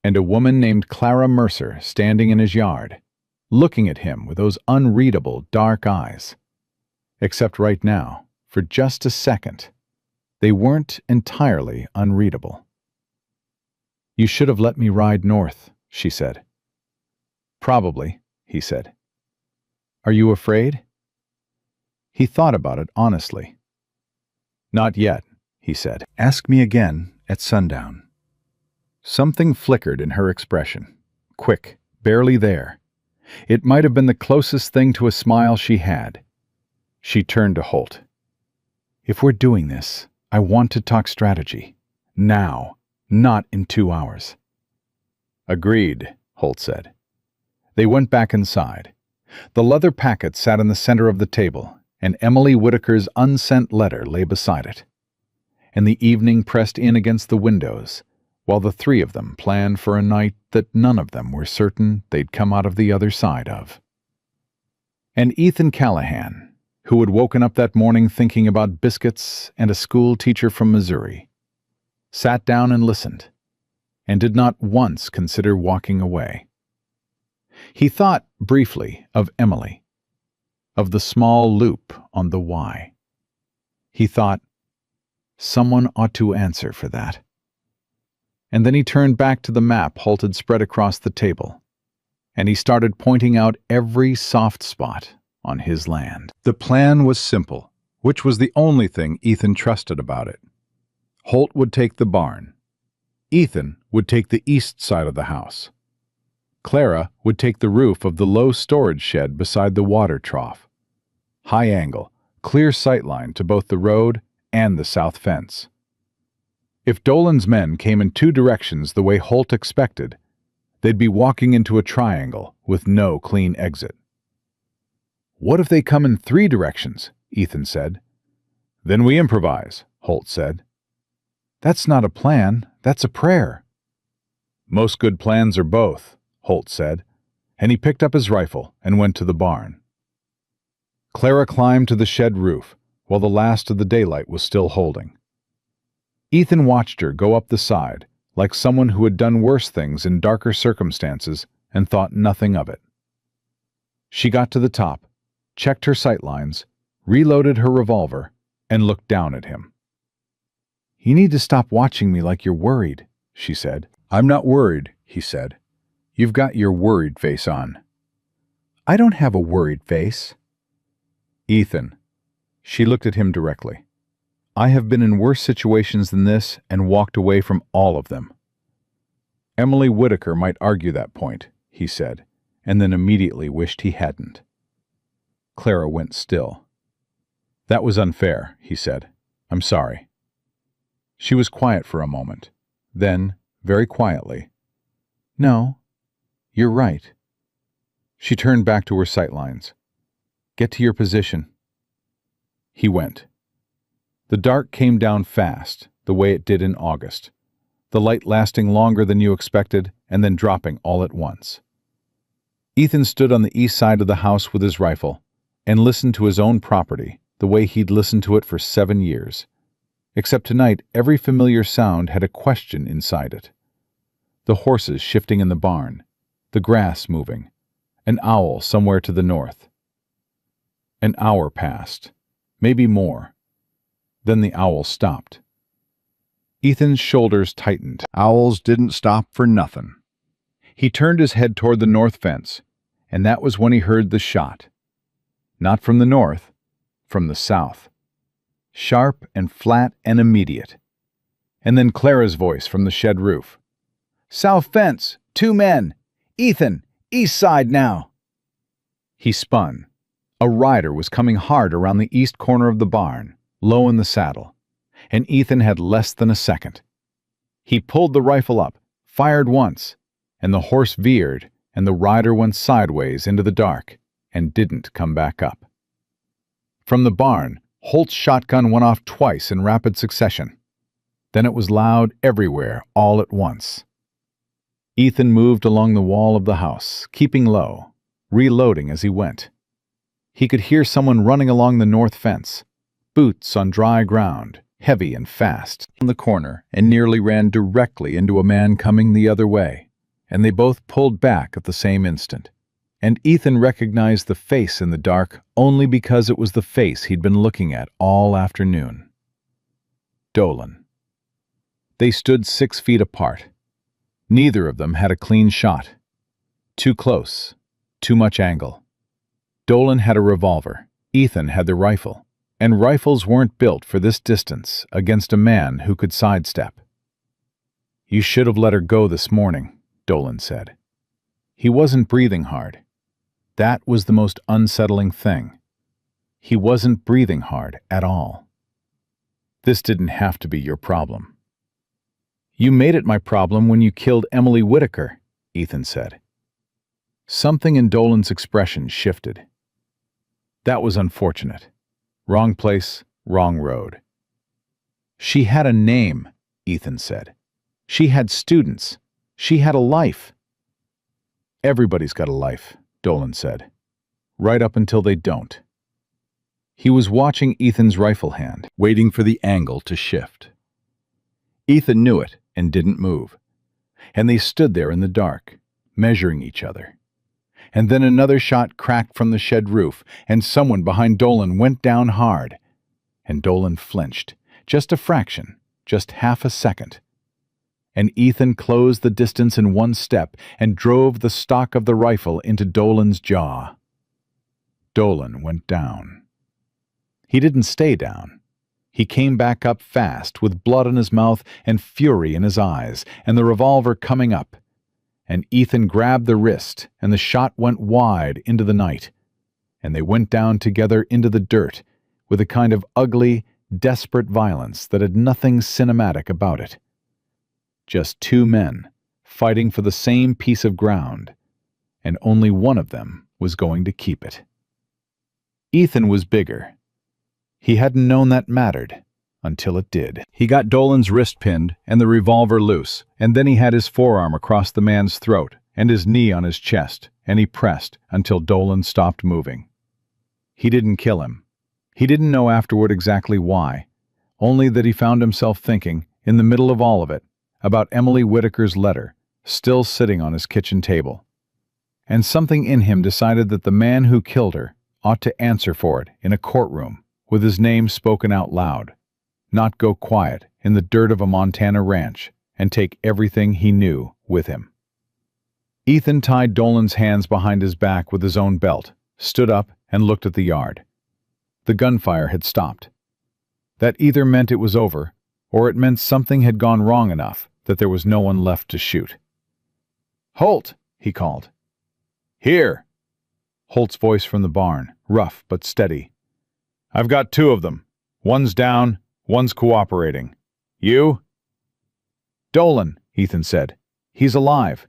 And a woman named Clara Mercer standing in his yard, looking at him with those unreadable dark eyes. Except right now, for just a second, they weren't entirely unreadable. "You should have let me ride north," she said. "Probably," he said. "Are you afraid?" He thought about it honestly. "Not yet," he said. "Ask me again at sundown." Something flickered in her expression. Quick, barely there. It might have been the closest thing to a smile she had. She turned to Holt. "If we're doing this, I want to talk strategy. Now, not in 2 hours." "Agreed," Holt said. They went back inside. The leather packet sat in the center of the table, and Emily Whitaker's unsent letter lay beside it. And the evening pressed in against the windows, while the 3 of them planned for a night that none of them were certain they'd come out of the other side of. And Ethan Callahan, who had woken up that morning thinking about biscuits and a school teacher from Missouri, sat down and listened, and did not once consider walking away. He thought briefly of Emily, of the small loop on the Y. He thought, someone ought to answer for that. And then he turned back to the map Holt had spread across the table, and he started pointing out every soft spot on his land. The plan was simple, which was the only thing Ethan trusted about it. Holt would take the barn. Ethan would take the east side of the house. Clara would take the roof of the low storage shed beside the water trough. High angle, clear sightline to both the road and the south fence. If Dolan's men came in 2 directions the way Holt expected, they'd be walking into a triangle with no clean exit. "What if they come in 3 directions?" Ethan said. "Then we improvise," Holt said. "That's not a plan, that's a prayer." "Most good plans are both," Holt said, and he picked up his rifle and went to the barn. Clara climbed to the shed roof while the last of the daylight was still holding. Ethan watched her go up the side like someone who had done worse things in darker circumstances and thought nothing of it. She got to the top, checked her sightlines, reloaded her revolver, and looked down at him. "You need to stop watching me like you're worried," she said. "I'm not worried," he said. "You've got your worried face on." "I don't have a worried face." "Ethan." She looked at him directly. "I have been in worse situations than this and walked away from all of them." Emily Whitaker might argue that point, he said, and then immediately wished he hadn't. Clara went still. "That was unfair," he said. "I'm sorry." She was quiet for a moment. Then, very quietly, "No, you're right." She turned back to her sightlines. "Get to your position." He went. The dark came down fast, the way it did in August, the light lasting longer than you expected and then dropping all at once. Ethan stood on the east side of the house with his rifle and listened to his own property the way he'd listened to it for 7 years. Except tonight, every familiar sound had a question inside it. The horses shifting in the barn, the grass moving, an owl somewhere to the north. An hour passed, maybe more. Then the owl stopped. Ethan's shoulders tightened. Owls didn't stop for nothing. He turned his head toward the north fence, and that was when he heard the shot. Not from the north, from the south. Sharp and flat and immediate. And then Clara's voice from the shed roof. "South fence, 2 men. Ethan, east side now." He spun. A rider was coming hard around the east corner of the barn, low in the saddle, and Ethan had less than a second. He pulled the rifle up, fired once, and the horse veered, and the rider went sideways into the dark and didn't come back up. From the barn, Holt's shotgun went off twice in rapid succession. Then it was loud everywhere all at once. Ethan moved along the wall of the house, keeping low, reloading as he went. He could hear someone running along the north fence, boots on dry ground, heavy and fast, on the corner, and nearly ran directly into a man coming the other way, and they both pulled back at the same instant. And Ethan recognized the face in the dark only because it was the face he'd been looking at all afternoon. Dolan. They stood 6 feet apart. Neither of them had a clean shot. Too close, too much angle. Dolan had a revolver, Ethan had the rifle, and rifles weren't built for this distance against a man who could sidestep. "You should have let her go this morning," Dolan said. He wasn't breathing hard. That was the most unsettling thing. He wasn't breathing hard at all. "This didn't have to be your problem." "You made it my problem when you killed Emily Whitaker," Ethan said. Something in Dolan's expression shifted. "That was unfortunate. Wrong place, wrong road." "She had a name," Ethan said. "She had students. She had a life." "Everybody's got a life," Dolan said. "Right up until they don't." He was watching Ethan's rifle hand, waiting for the angle to shift. Ethan knew it and didn't move. And they stood there in the dark, measuring each other. And then another shot cracked from the shed roof, and someone behind Dolan went down hard. And Dolan flinched, just a fraction, just half a second. And Ethan closed the distance in one step and drove the stock of the rifle into Dolan's jaw. Dolan went down. He didn't stay down. He came back up fast, with blood in his mouth and fury in his eyes, and the revolver coming up. And Ethan grabbed the wrist, and the shot went wide into the night. And they went down together into the dirt, with a kind of ugly, desperate violence that had nothing cinematic about it. Just two men, fighting for the same piece of ground, and only one of them was going to keep it. Ethan was bigger. He hadn't known that mattered, until it did. He got Dolan's wrist pinned and the revolver loose, and then he had his forearm across the man's throat and his knee on his chest, and he pressed until Dolan stopped moving. He didn't kill him. He didn't know afterward exactly why, only that he found himself thinking, in the middle of all of it, about Emily Whitaker's letter, still sitting on his kitchen table. And something in him decided that the man who killed her ought to answer for it in a courtroom, with his name spoken out loud, not go quiet in the dirt of a Montana ranch and take everything he knew with him. Ethan tied Dolan's hands behind his back with his own belt, stood up, and looked at the yard. The gunfire had stopped. That either meant it was over, or it meant something had gone wrong enough that there was no one left to shoot. "Holt!" he called. "Here!" Holt's voice from the barn, rough but steady. "I've got 2 of them. One's down, one's cooperating. You?" "Dolan," Ethan said. "He's alive."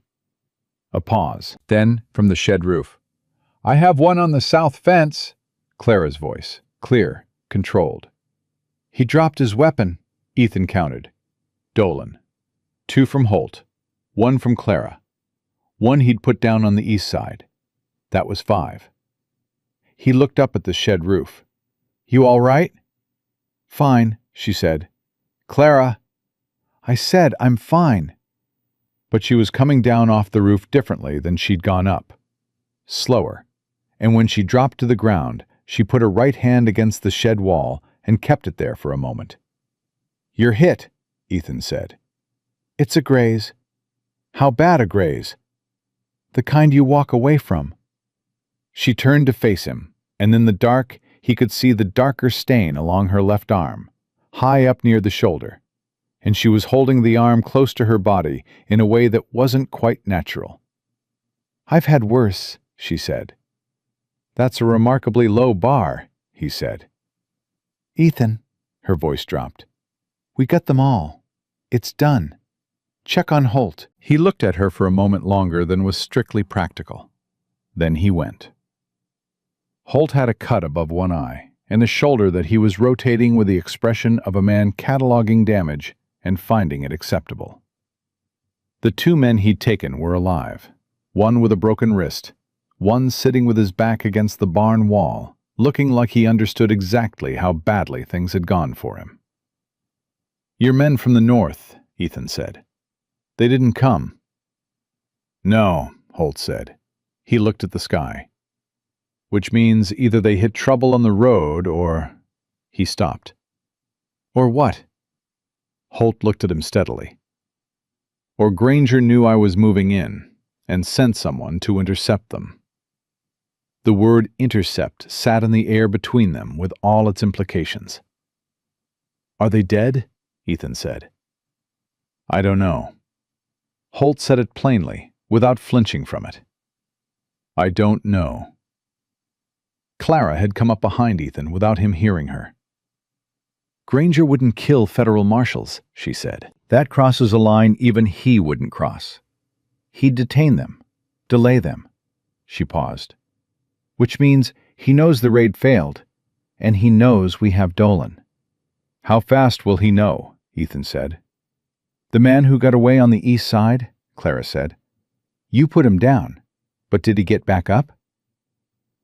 A pause. Then, from the shed roof, "I have one on the south fence." Clara's voice, clear, controlled. "He dropped his weapon," Ethan counted. Dolan. 2 from Holt. 1 from Clara. 1 he'd put down on the east side. That was 5. He looked up at the shed roof. "You all right?" "Fine," she said. "Clara." "I said I'm fine." But she was coming down off the roof differently than she'd gone up. Slower. And when she dropped to the ground, she put her right hand against the shed wall and kept it there for a moment. "You're hit," Ethan said. "It's a graze." "How bad a graze?" "The kind you walk away from." She turned to face him, and in the dark he could see the darker stain along her left arm, high up near the shoulder, and she was holding the arm close to her body in a way that wasn't quite natural. "I've had worse," she said. "That's a remarkably low bar," he said. "Ethan," her voice dropped. "We got them all. It's done. Check on Holt." He looked at her for a moment longer than was strictly practical. Then he went. Holt had a cut above one eye, and a shoulder that he was rotating with the expression of a man cataloging damage and finding it acceptable. The 2 men he'd taken were alive, one with a broken wrist, one sitting with his back against the barn wall, looking like he understood exactly how badly things had gone for him. "Your men from the north," Ethan said. "They didn't come." "No," Holt said. He looked at the sky. "Which means either they hit trouble on the road or—" He stopped. "Or what?" Holt looked at him steadily. "Or Granger knew I was moving in and sent someone to intercept them." The word intercept sat in the air between them with all its implications. "Are they dead?" Ethan said. "I don't know." Holt said it plainly, without flinching from it. "I don't know." Clara had come up behind Ethan without him hearing her. "Granger wouldn't kill federal marshals," she said. "That crosses a line even he wouldn't cross. He'd detain them, delay them." She paused. "Which means he knows the raid failed, and he knows we have Dolan." "How fast will he know?" Ethan said. "The man who got away on the east side," Clara said. "You put him down, but did he get back up?"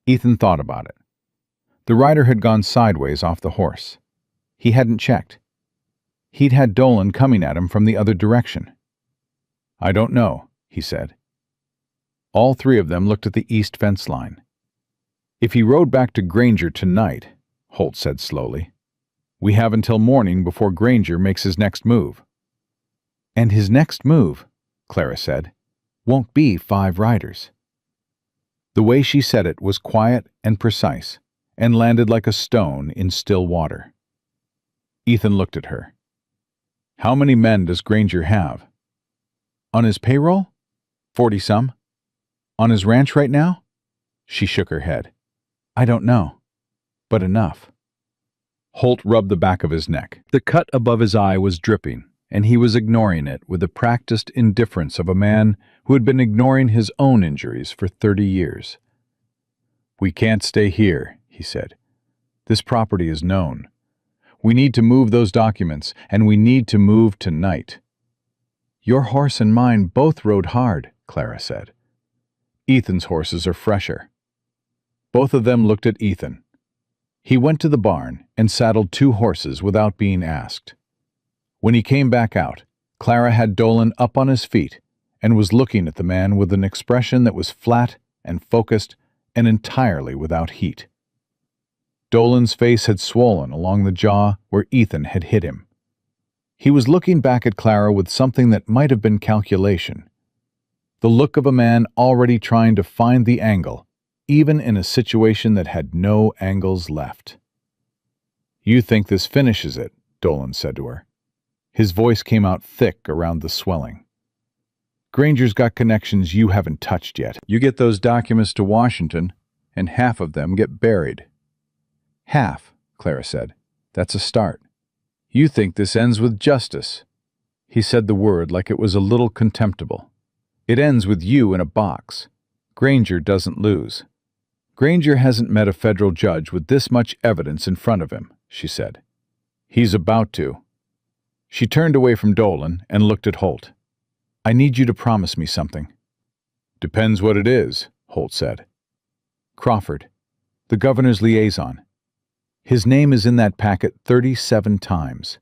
Ethan thought about it. The rider had gone sideways off the horse. He hadn't checked. He'd had Dolan coming at him from the other direction. "I don't know," he said. All three of them looked at the east fence line. "If he rode back to Granger tonight," Holt said slowly, "we have until morning before Granger makes his next move." "And his next move," Clara said, "won't be 5 riders." The way she said it was quiet and precise, and landed like a stone in still water. Ethan looked at her. "How many men does Granger have?" "On his payroll? 40-some. On his ranch right now?" She shook her head. "I don't know, but enough." Holt rubbed the back of his neck. The cut above his eye was dripping, and he was ignoring it with the practiced indifference of a man who had been ignoring his own injuries for 30 years. "We can't stay here," he said. "This property is known. We need to move those documents, and we need to move tonight." "Your horse and mine both rode hard," Clara said. "Ethan's horses are fresher." Both of them looked at Ethan. He went to the barn and saddled 2 horses without being asked. When he came back out, Clara had Dolan up on his feet and was looking at the man with an expression that was flat and focused and entirely without heat. Dolan's face had swollen along the jaw where Ethan had hit him. He was looking back at Clara with something that might have been calculation. The look of a man already trying to find the angle, even in a situation that had no angles left. "You think this finishes it," Dolan said to her. His voice came out thick around the swelling. "Granger's got connections you haven't touched yet. You get those documents to Washington, and half of them get buried." "Half," Clara said. "That's a start. You think this ends with justice." He said the word like it was a little contemptible. "It ends with you in a box. Granger doesn't lose." "Granger hasn't met a federal judge with this much evidence in front of him," she said. "He's about to." She turned away from Dolan and looked at Holt. "I need you to promise me something." "Depends what it is," Holt said. "Crawford, the governor's liaison. His name is in that packet 37 times.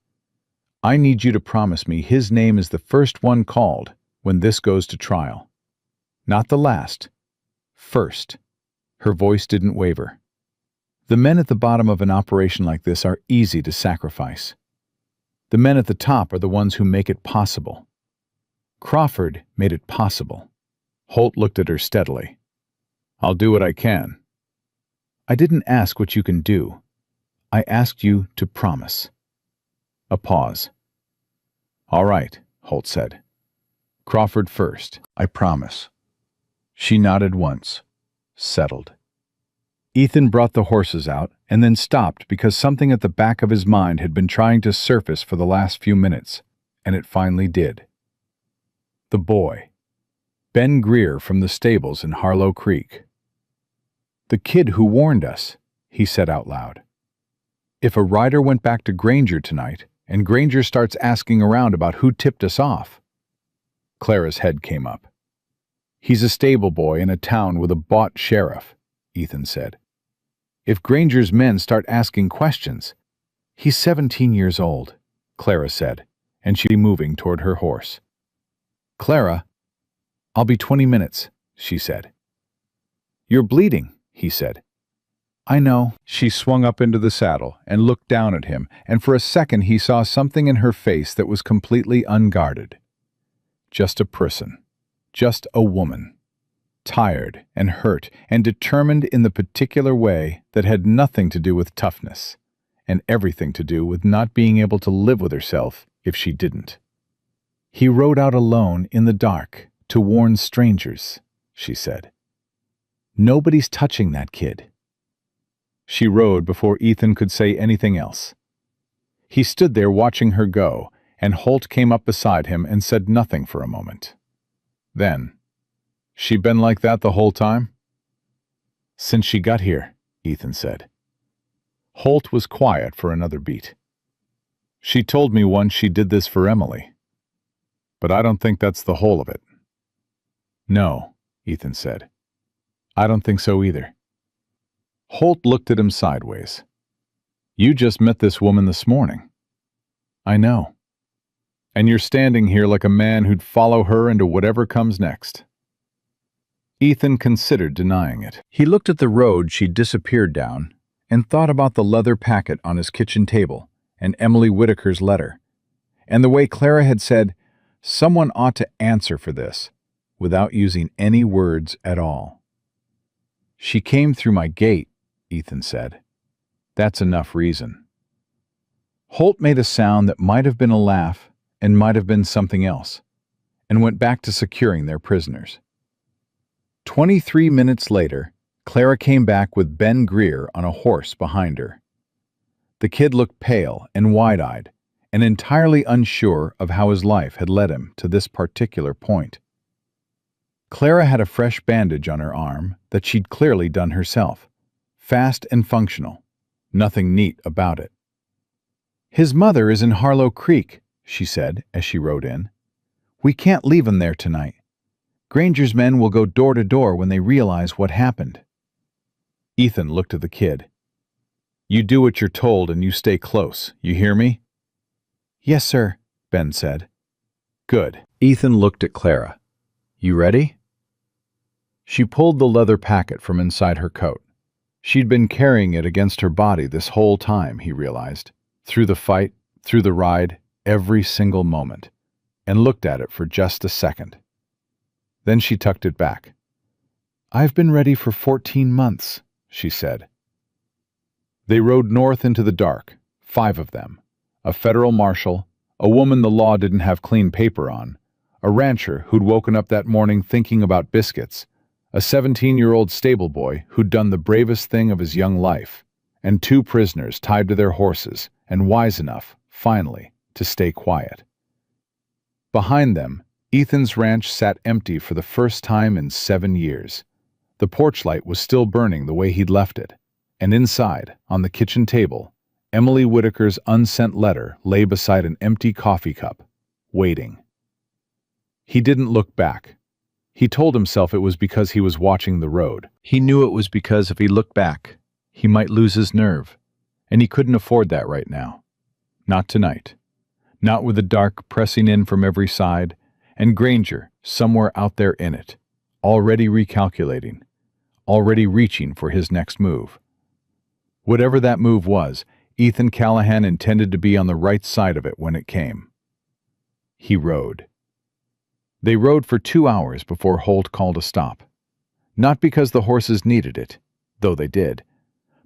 I need you to promise me his name is the first one called when this goes to trial. Not the last. First." Her voice didn't waver. "The men at the bottom of an operation like this are easy to sacrifice. The men at the top are the ones who make it possible. Crawford made it possible." Holt looked at her steadily. "I'll do what I can." "I didn't ask what you can do. I asked you to promise." A pause. "All right," Holt said. "Crawford first. I promise." She nodded once. Settled. Ethan brought the horses out and then stopped because something at the back of his mind had been trying to surface for the last few minutes, and it finally did. The boy. Ben Greer from the stables in Harlow Creek. "The kid who warned us," he said out loud. "If a rider went back to Granger tonight, and Granger starts asking around about who tipped us off." Clara's head came up. "He's a stable boy in a town with a bought sheriff," Ethan said. If Granger's men start asking questions. He's 17 years old, Clara said, and she'd be moving toward her horse. Clara, I'll be 20 minutes, she said. You're bleeding, he said. I know. She swung up into the saddle and looked down at him, and for a second he saw something in her face that was completely unguarded. Just a person. Just a woman. Tired and hurt and determined in the particular way that had nothing to do with toughness, and everything to do with not being able to live with herself if she didn't. He rode out alone in the dark to warn strangers, she said. Nobody's touching that kid. She rode before Ethan could say anything else. He stood there watching her go, and Holt came up beside him and said nothing for a moment. Then, she been like that the whole time? Since she got here, Ethan said. Holt was quiet for another beat. She told me once she did this for Emily. But I don't think that's the whole of it. No, Ethan said. I don't think so either. Holt looked at him sideways. You just met this woman this morning. I know. And you're standing here like a man who'd follow her into whatever comes next. Ethan considered denying it. He looked at the road she'd disappeared down and thought about the leather packet on his kitchen table and Emily Whitaker's letter, and the way Clara had said, someone ought to answer for this, without using any words at all. She came through my gate, Ethan said. That's enough reason. Holt made a sound that might have been a laugh and might have been something else, and went back to securing their prisoners. 23 minutes later, Clara came back with Ben Greer on a horse behind her. The kid looked pale and wide-eyed, and entirely unsure of how his life had led him to this particular point. Clara had a fresh bandage on her arm that she'd clearly done herself, fast and functional, nothing neat about it. His mother is in Harlow Creek, she said as she rode in. We can't leave him there tonight. Granger's men will go door to door when they realize what happened. Ethan looked at the kid. You do what you're told and you stay close, you hear me? Yes, sir, Ben said. Good. Ethan looked at Clara. You ready? She pulled the leather packet from inside her coat. She'd been carrying it against her body this whole time, he realized, through the fight, through the ride, every single moment, and looked at it for just a second. Then she tucked it back. I've been ready for 14 months, she said. They rode north into the dark, 5 of them, a federal marshal, a woman the law didn't have clean paper on, a rancher who'd woken up that morning thinking about biscuits, a 17-year-old stable boy who'd done the bravest thing of his young life, and 2 prisoners tied to their horses and wise enough, finally, to stay quiet. Behind them, Ethan's ranch sat empty for the first time in 7 years. The porch light was still burning the way he'd left it, and inside, on the kitchen table, Emily Whitaker's unsent letter lay beside an empty coffee cup, waiting. He didn't look back. He told himself it was because he was watching the road. He knew it was because if he looked back, he might lose his nerve, and he couldn't afford that right now. Not tonight. Not with the dark pressing in from every side, and Granger somewhere out there in it, already recalculating, already reaching for his next move. Whatever that move was, Ethan Callahan intended to be on the right side of it when it came. He rode. They rode for 2 hours before Holt called a stop. Not because the horses needed it, though they did,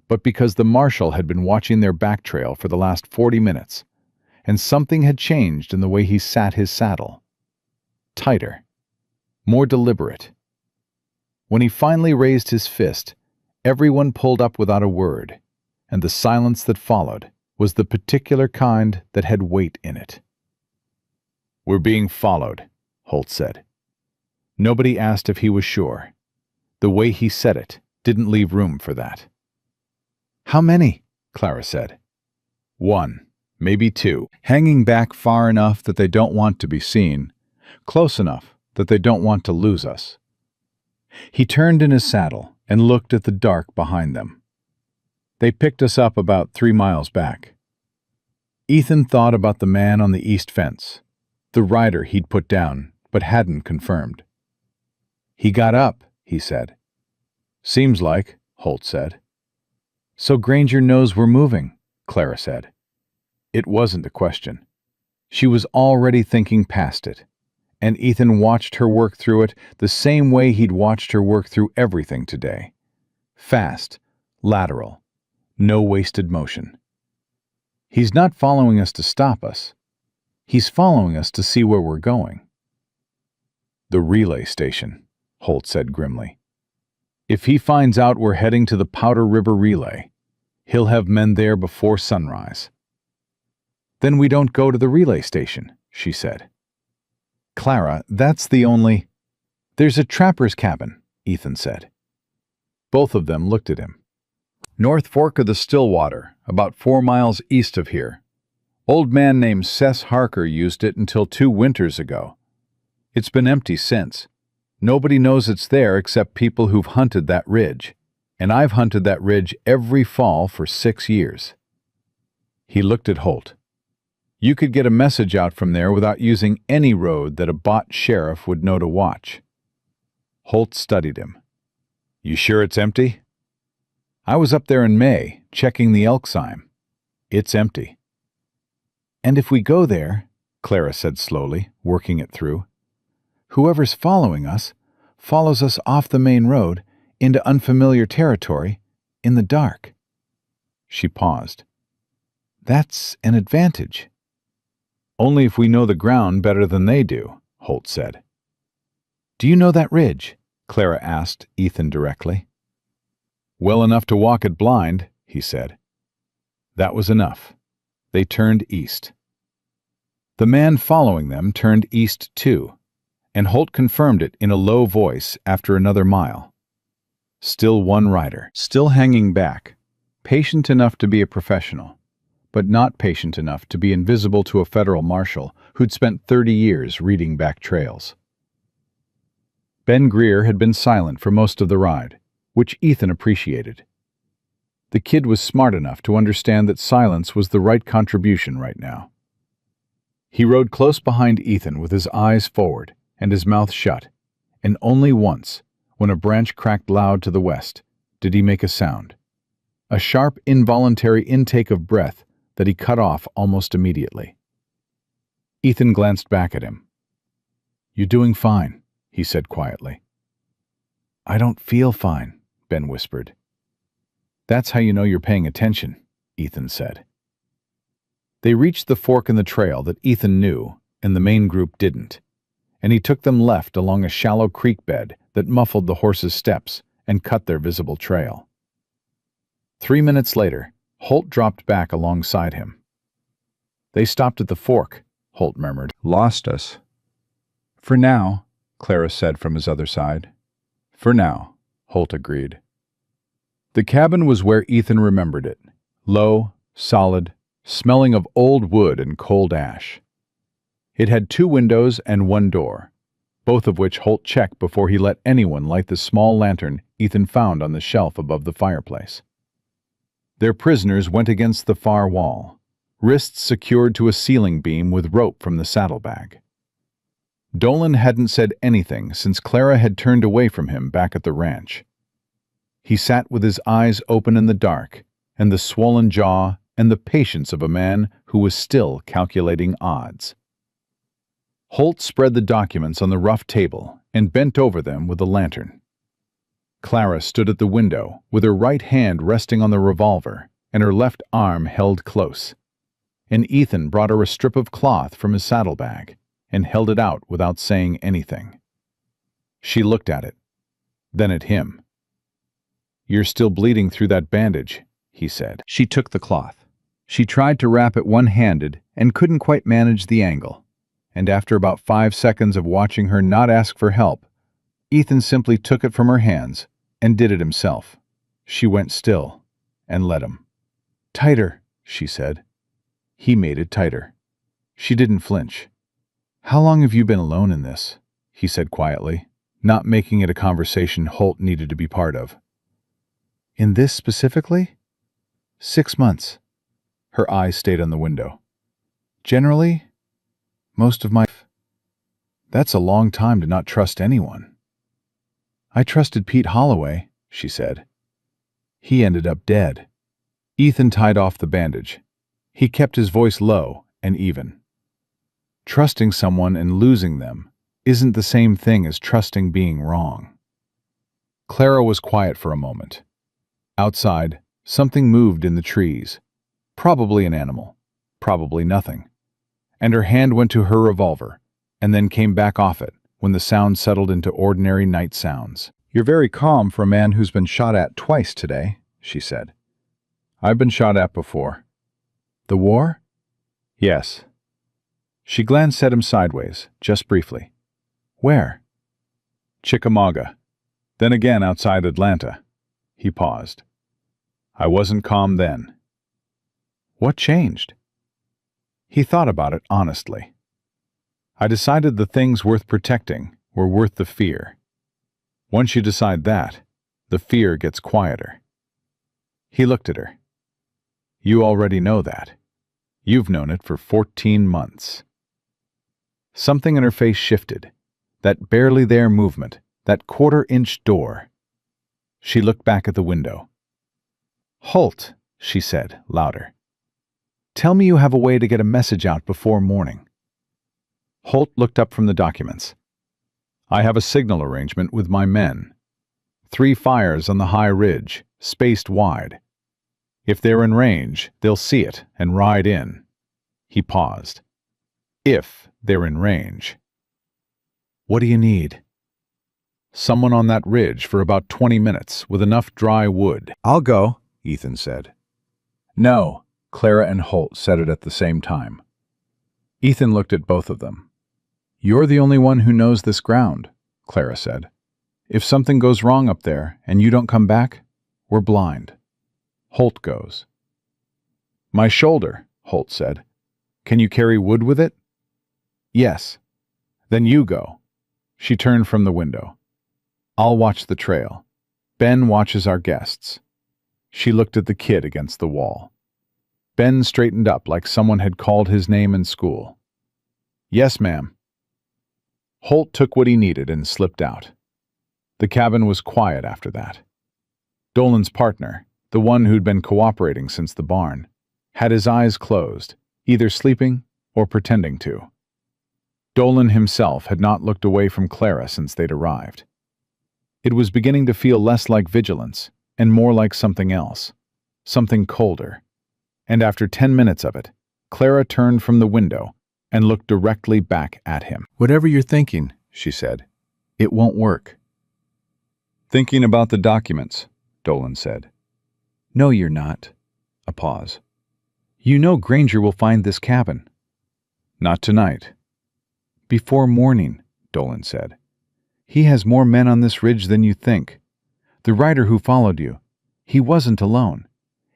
but because the marshal had been watching their back trail for the last 40 minutes, and something had changed in the way he sat his saddle. Tighter. More deliberate. When he finally raised his fist, everyone pulled up without a word, and the silence that followed was the particular kind that had weight in it. We're being followed, Holt said. Nobody asked if he was sure. The way he said it didn't leave room for that. How many? Clara said. 1, maybe 2, hanging back far enough that they don't want to be seen, close enough that they don't want to lose us. He turned in his saddle and looked at the dark behind them. They picked us up about 3 miles back. Ethan thought about the man on the east fence, the rider he'd put down but hadn't confirmed. He got up, he said. Seems like, Holt said. So Granger knows we're moving, Clara said. It wasn't a question. She was already thinking past it, and Ethan watched her work through it the same way he'd watched her work through everything today. Fast, lateral, no wasted motion. He's not following us to stop us. He's following us to see where we're going. The relay station, Holt said grimly. If he finds out we're heading to the Powder River Relay, he'll have men there before sunrise. Then we don't go to the relay station, she said. Clara, that's the only... There's a trapper's cabin, Ethan said. Both of them looked at him. North Fork of the Stillwater, about 4 miles east of here. Old man named Seth Harker used it until 2 winters ago. It's been empty since. Nobody knows it's there except people who've hunted that ridge, and I've hunted that ridge every fall for 6 years. He looked at Holt. You could get a message out from there without using any road that a bought sheriff would know to watch. Holt studied him. You sure it's empty? I was up there in May, checking the elk sign. It's empty. And if we go there, Clara said slowly, working it through, whoever's following us follows us off the main road into unfamiliar territory in the dark. She paused. That's an advantage. Only if we know the ground better than they do, Holt said. Do you know that ridge? Clara asked Ethan directly. Well enough to walk it blind, he said. That was enough. They turned east. The man following them turned east too, and Holt confirmed it in a low voice after another mile. Still one rider, still hanging back, patient enough to be a professional, but not patient enough to be invisible to a federal marshal who'd spent 30 years reading back trails. Ben Greer had been silent for most of the ride, which Ethan appreciated. The kid was smart enough to understand that silence was the right contribution right now. He rode close behind Ethan with his eyes forward and his mouth shut, and only once, when a branch cracked loud to the west, did he make a sound. A sharp, involuntary intake of breath that he cut off almost immediately. Ethan glanced back at him. "You're doing fine," he said quietly. "I don't feel fine," Ben whispered. "That's how you know you're paying attention," Ethan said. They reached the fork in the trail that Ethan knew and the main group didn't, and he took them left along a shallow creek bed that muffled the horses' steps and cut their visible trail. 3 minutes later, Holt dropped back alongside him. "They stopped at the fork," Holt murmured. "Lost us." "For now," Clara said from his other side. "For now," Holt agreed. The cabin was where Ethan remembered it, low, solid, smelling of old wood and cold ash. It had 2 windows and 1 door, both of which Holt checked before he let anyone light the small lantern Ethan found on the shelf above the fireplace. Their prisoners went against the far wall, wrists secured to a ceiling beam with rope from the saddlebag. Dolan hadn't said anything since Clara had turned away from him back at the ranch. He sat with his eyes open in the dark, and the swollen jaw and the patience of a man who was still calculating odds. Holt spread the documents on the rough table and bent over them with a lantern. Clara stood at the window with her right hand resting on the revolver and her left arm held close, and Ethan brought her a strip of cloth from his saddlebag and held it out without saying anything. She looked at it, then at him. "You're still bleeding through that bandage," he said. She took the cloth. She tried to wrap it one-handed and couldn't quite manage the angle, and after about 5 seconds of watching her not ask for help, Ethan simply took it from her hands and did it himself. She went still and let him. "Tighter," she said. He made it tighter. She didn't flinch. "How long have you been alone in this?" he said quietly, not making it a conversation Holt needed to be part of. "In this specifically?" 6 months. Her eyes stayed on the window. Generally, most of my... That's a long time to not trust anyone. I trusted Pete Holloway, she said. He ended up dead. Ethan tied off the bandage. He kept his voice low and even. Trusting someone and losing them isn't the same thing as trusting being wrong. Clara was quiet for a moment. Outside, something moved in the trees. Probably an animal, probably nothing. And her hand went to her revolver, and then came back off it when the sound settled into ordinary night sounds. You're very calm for a man who's been shot at twice today, she said. I've been shot at before. The war? Yes. She glanced at him sideways, just briefly. Where? Chickamauga. Then again outside Atlanta. He paused. I wasn't calm then. What changed? He thought about it honestly. I decided the things worth protecting were worth the fear. Once you decide that, the fear gets quieter. He looked at her. You already know that. You've known it for 14 months. Something in her face shifted. That barely there movement, that quarter-inch door. She looked back at the window. Holt, she said, louder. Tell me you have a way to get a message out before morning. Holt looked up from the documents. I have a signal arrangement with my men. 3 fires on the high ridge, spaced wide. If they're in range, they'll see it and ride in. He paused. If they're in range. What do you need? Someone on that ridge for about 20 minutes with enough dry wood. I'll go, Ethan said. No, Clara and Holt said it at the same time. Ethan looked at both of them. You're the only one who knows this ground, Clara said. If something goes wrong up there and you don't come back, we're blind. Holt goes. My shoulder, Holt said. Can you carry wood with it? Yes. Then you go. She turned from the window. I'll watch the trail. Ben watches our guests. She looked at the kid against the wall. Ben straightened up like someone had called his name in school. Yes, ma'am. Holt took what he needed and slipped out. The cabin was quiet after that. Dolan's partner, the one who'd been cooperating since the barn, had his eyes closed, either sleeping or pretending to. Dolan himself had not looked away from Clara since they'd arrived. It was beginning to feel less like vigilance and more like something else, something colder. And after 10 minutes of it, Clara turned from the window and looked directly back at him. Whatever you're thinking, she said, it won't work. Thinking about the documents, Dolan said. No, you're not. A pause. You know Granger will find this cabin. Not tonight. Before morning, Dolan said. He has more men on this ridge than you think. The rider who followed you, he wasn't alone.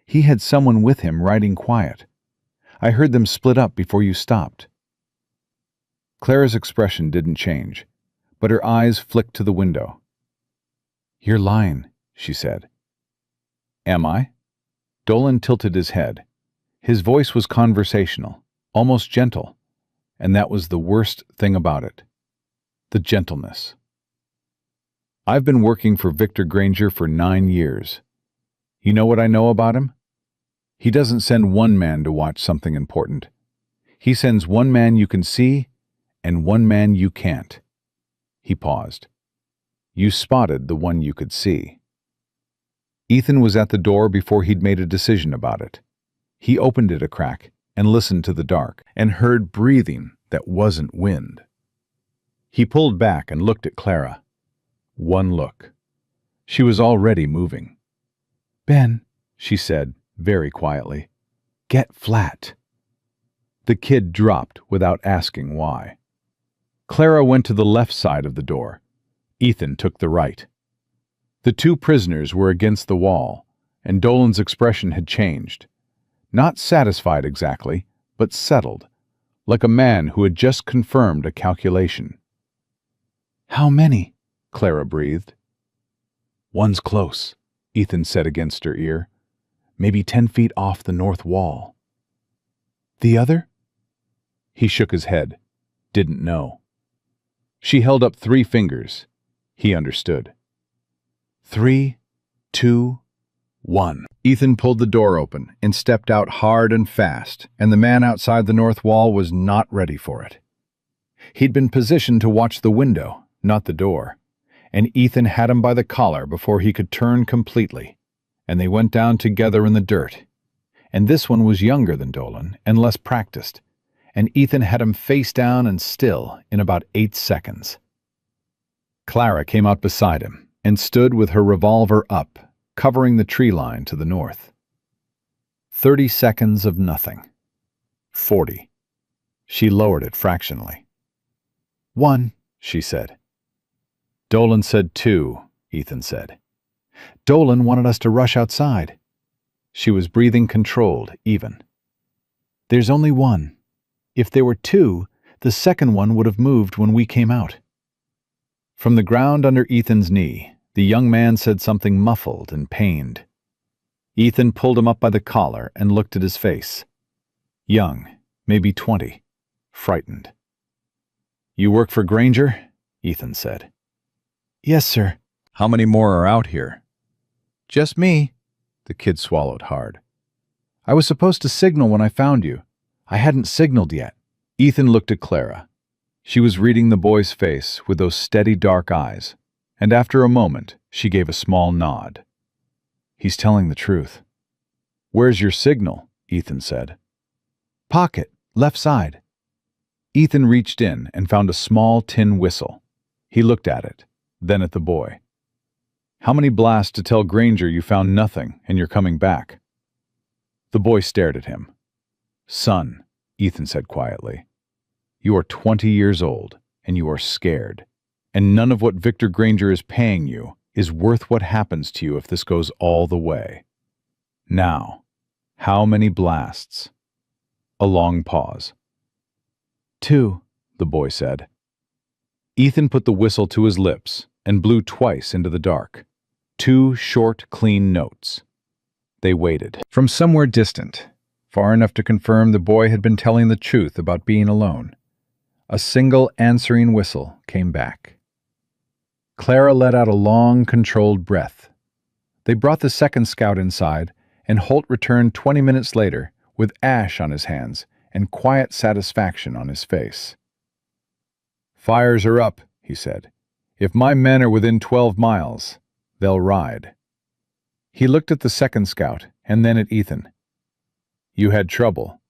He had someone with him riding quiet. I heard them split up before you stopped. Clara's expression didn't change, but her eyes flicked to the window. You're lying, she said. Am I? Dolan tilted his head. His voice was conversational, almost gentle, and that was the worst thing about it. The gentleness. I've been working for Victor Granger for 9 years. You know what I know about him? He doesn't send one man to watch something important. He sends one man you can see and one man you can't. He paused. You spotted the one you could see. Ethan was at the door before he'd made a decision about it. He opened it a crack and listened to the dark and heard breathing that wasn't wind. He pulled back and looked at Clara. One look. She was already moving. Ben, she said, very quietly, get flat. The kid dropped without asking why. Clara went to the left side of the door. Ethan took the right. The 2 prisoners were against the wall, and Dolan's expression had changed. Not satisfied exactly, but settled, like a man who had just confirmed a calculation. How many? Clara breathed. One's close, Ethan said against her ear. maybe 10 feet off the north wall. The other? He shook his head. Didn't know. She held up 3 fingers. He understood. 3, 2, 1. Ethan pulled the door open and stepped out hard and fast, and the man outside the north wall was not ready for it. He'd been positioned to watch the window, not the door, and Ethan had him by the collar before he could turn completely, and they went down together in the dirt. And this one was younger than Dolan and less practiced, and Ethan had him face down and still in about 8 seconds. Clara came out beside him and stood with her revolver up, covering the tree line to the north. 30 seconds of nothing. 40. She lowered it fractionally. 1, she said. Dolan said 2, Ethan said. Dolan wanted us to rush outside. She was breathing controlled, even. There's only 1. If there were 2, the second one would have moved when we came out. From the ground under Ethan's knee, the young man said something muffled and pained. Ethan pulled him up by the collar and looked at his face. Young, maybe 20, frightened. You work for Granger? Ethan said. Yes, sir. How many more are out here? Just me. The kid swallowed hard. I was supposed to signal when I found you. I hadn't signaled yet. Ethan looked at Clara. She was reading the boy's face with those steady dark eyes, and after a moment, she gave a small nod. He's telling the truth. Where's your signal? Ethan said. Pocket, left side. Ethan reached in and found a small tin whistle. He looked at it, then at the boy. How many blasts to tell Granger you found nothing and you're coming back? The boy stared at him. Son, Ethan said quietly, you are 20 years old and you are scared, and none of what Victor Granger is paying you is worth what happens to you if this goes all the way. Now, how many blasts? A long pause. 2, the boy said. Ethan put the whistle to his lips and blew twice into the dark. 2 short, clean notes. They waited. From somewhere distant, far enough to confirm the boy had been telling the truth about being alone, a single answering whistle came back. Clara let out a long, controlled breath. They brought the second scout inside, and Holt returned 20 minutes later with ash on his hands and quiet satisfaction on his face. Fires are up, he said. If my men are within 12 miles, they'll ride. He looked at the second scout and then at Ethan. You had trouble.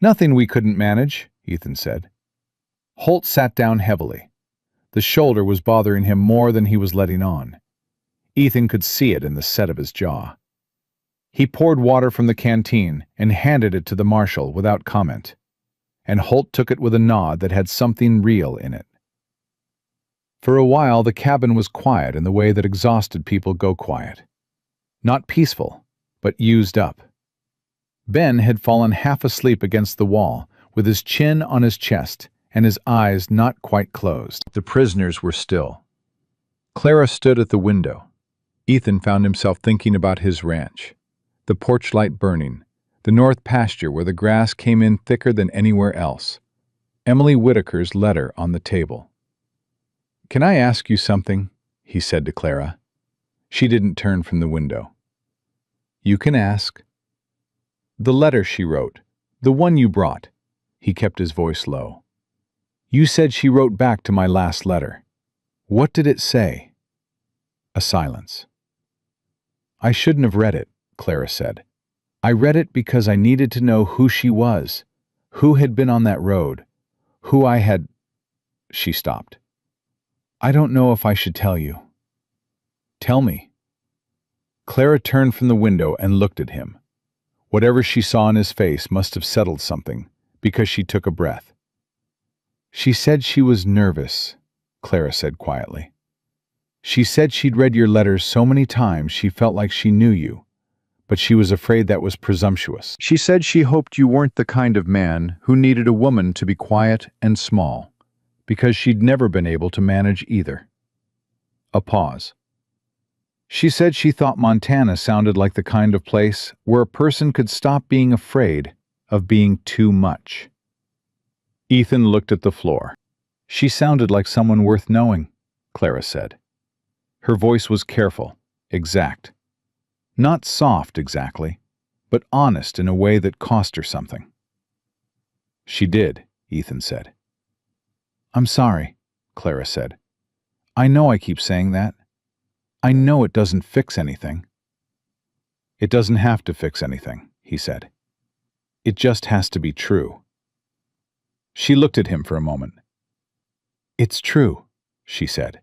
Nothing we couldn't manage, Ethan said. Holt sat down heavily. The shoulder was bothering him more than he was letting on. Ethan could see it in the set of his jaw. He poured water from the canteen and handed it to the marshal without comment, and Holt took it with a nod that had something real in it. For a while the cabin was quiet in the way that exhausted people go quiet. Not peaceful, but used up. Ben had fallen half asleep against the wall, with his chin on his chest and his eyes not quite closed. The prisoners were still. Clara stood at the window. Ethan found himself thinking about his ranch, the porch light burning, the north pasture where the grass came in thicker than anywhere else, Emily Whitaker's letter on the table. Can I ask you something? He said to Clara. She didn't turn from the window. You can ask. The letter she wrote, the one you brought. He kept his voice low. You said she wrote back to my last letter. What did it say? A silence. I shouldn't have read it, Clara said. I read it because I needed to know who she was, who had been on that road, who I had... She stopped. I don't know if I should tell you. Tell me. Clara turned from the window and looked at him. Whatever she saw in his face must have settled something, because she took a breath. She said she was nervous, Clara said quietly. She said she'd read your letters so many times she felt like she knew you, but she was afraid that was presumptuous. She said she hoped you weren't the kind of man who needed a woman to be quiet and small, because she'd never been able to manage either. A pause. She said she thought Montana sounded like the kind of place where a person could stop being afraid of being too much. Ethan looked at the floor. She sounded like someone worth knowing, Clara said. Her voice was careful, exact. Not soft exactly, but honest in a way that cost her something. She did, Ethan said. I'm sorry, Clara said. I know I keep saying that. I know it doesn't fix anything. It doesn't have to fix anything, he said. It just has to be true. She looked at him for a moment. It's true, she said.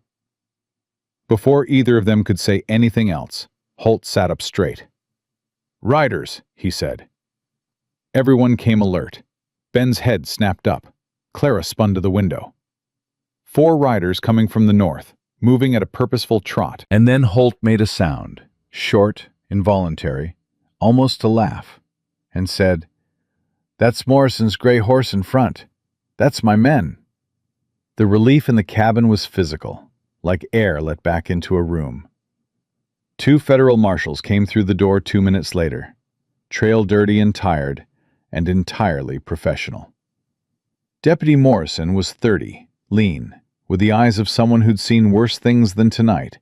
Before either of them could say anything else, Holt sat up straight. Riders, he said. Everyone came alert. Ben's head snapped up. Clara spun to the window. 4 riders coming from the north, moving at a purposeful trot. And then Holt made a sound, short, involuntary, almost a laugh, and said, That's Morrison's gray horse in front. That's my men. The relief in the cabin was physical, like air let back into a room. 2 federal marshals came through the door 2 minutes later, trail dirty and tired, and entirely professional. Deputy Morrison was 30, lean, with the eyes of someone who'd seen worse things than tonight,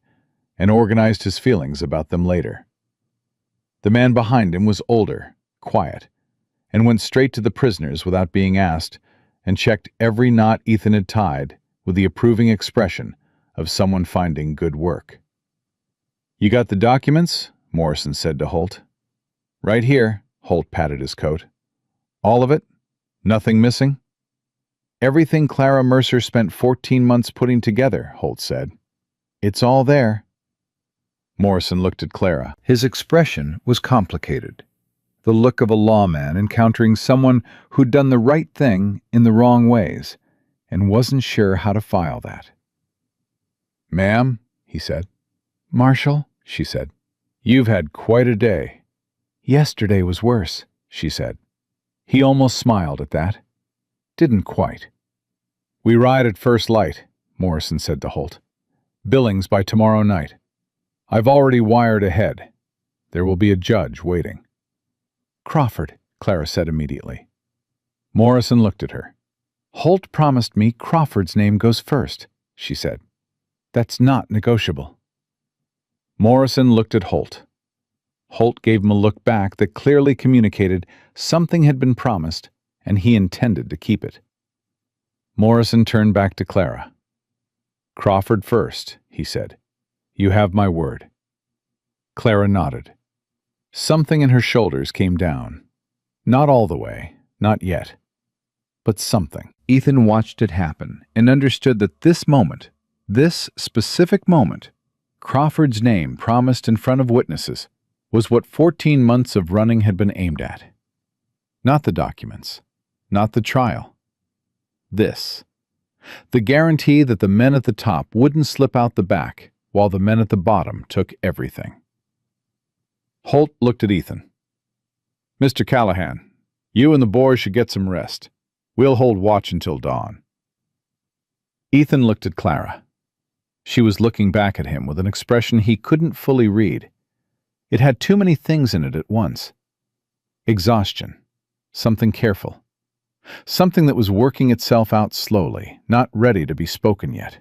and organized his feelings about them later. The man behind him was older, quiet, and went straight to the prisoners without being asked, and checked every knot Ethan had tied with the approving expression of someone finding good work. You got the documents? Morrison said to Holt. Right here, Holt patted his coat. All of it? Nothing missing? Everything Clara Mercer spent 14 months putting together, Holt said. It's all there. Morrison looked at Clara. His expression was complicated. The look of a lawman encountering someone who'd done the right thing in the wrong ways, and wasn't sure how to file that. Ma'am, he said. Marshal, she said. You've had quite a day. Yesterday was worse, she said. He almost smiled at that. Didn't quite. We ride at first light, Morrison said to Holt. Billings by tomorrow night. I've already wired ahead. There will be a judge waiting. Crawford, Clara said immediately. Morrison looked at her. Holt promised me Crawford's name goes first, she said. That's not negotiable. Morrison looked at Holt. Holt gave him a look back that clearly communicated something had been promised, and he intended to keep it. Morrison turned back to Clara. Crawford first, he said. You have my word. Clara nodded. Something in her shoulders came down. Not all the way, not yet. But something. Ethan watched it happen and understood that this moment, this specific moment, Crawford's name promised in front of witnesses, was what 14 months of running had been aimed at. Not the documents, not the trial. This. The guarantee that the men at the top wouldn't slip out the back while the men at the bottom took everything. Holt looked at Ethan. Mr. Callahan, you and the boys should get some rest. We'll hold watch until dawn. Ethan looked at Clara. She was looking back at him with an expression he couldn't fully read. It had too many things in it at once. Exhaustion. Something careful. Something that was working itself out slowly, not ready to be spoken yet.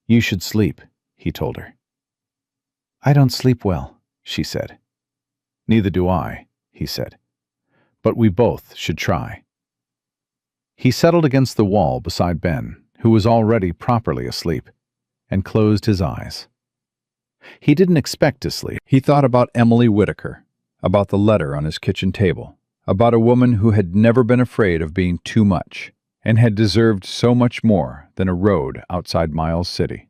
You should sleep, he told her. I don't sleep well, she said. Neither do I, he said. But we both should try. He settled against the wall beside Ben, who was already properly asleep, and closed his eyes. He didn't expect to sleep. He thought about Emily Whitaker, about the letter on his kitchen table, about a woman who had never been afraid of being too much, and had deserved so much more than a road outside Miles City.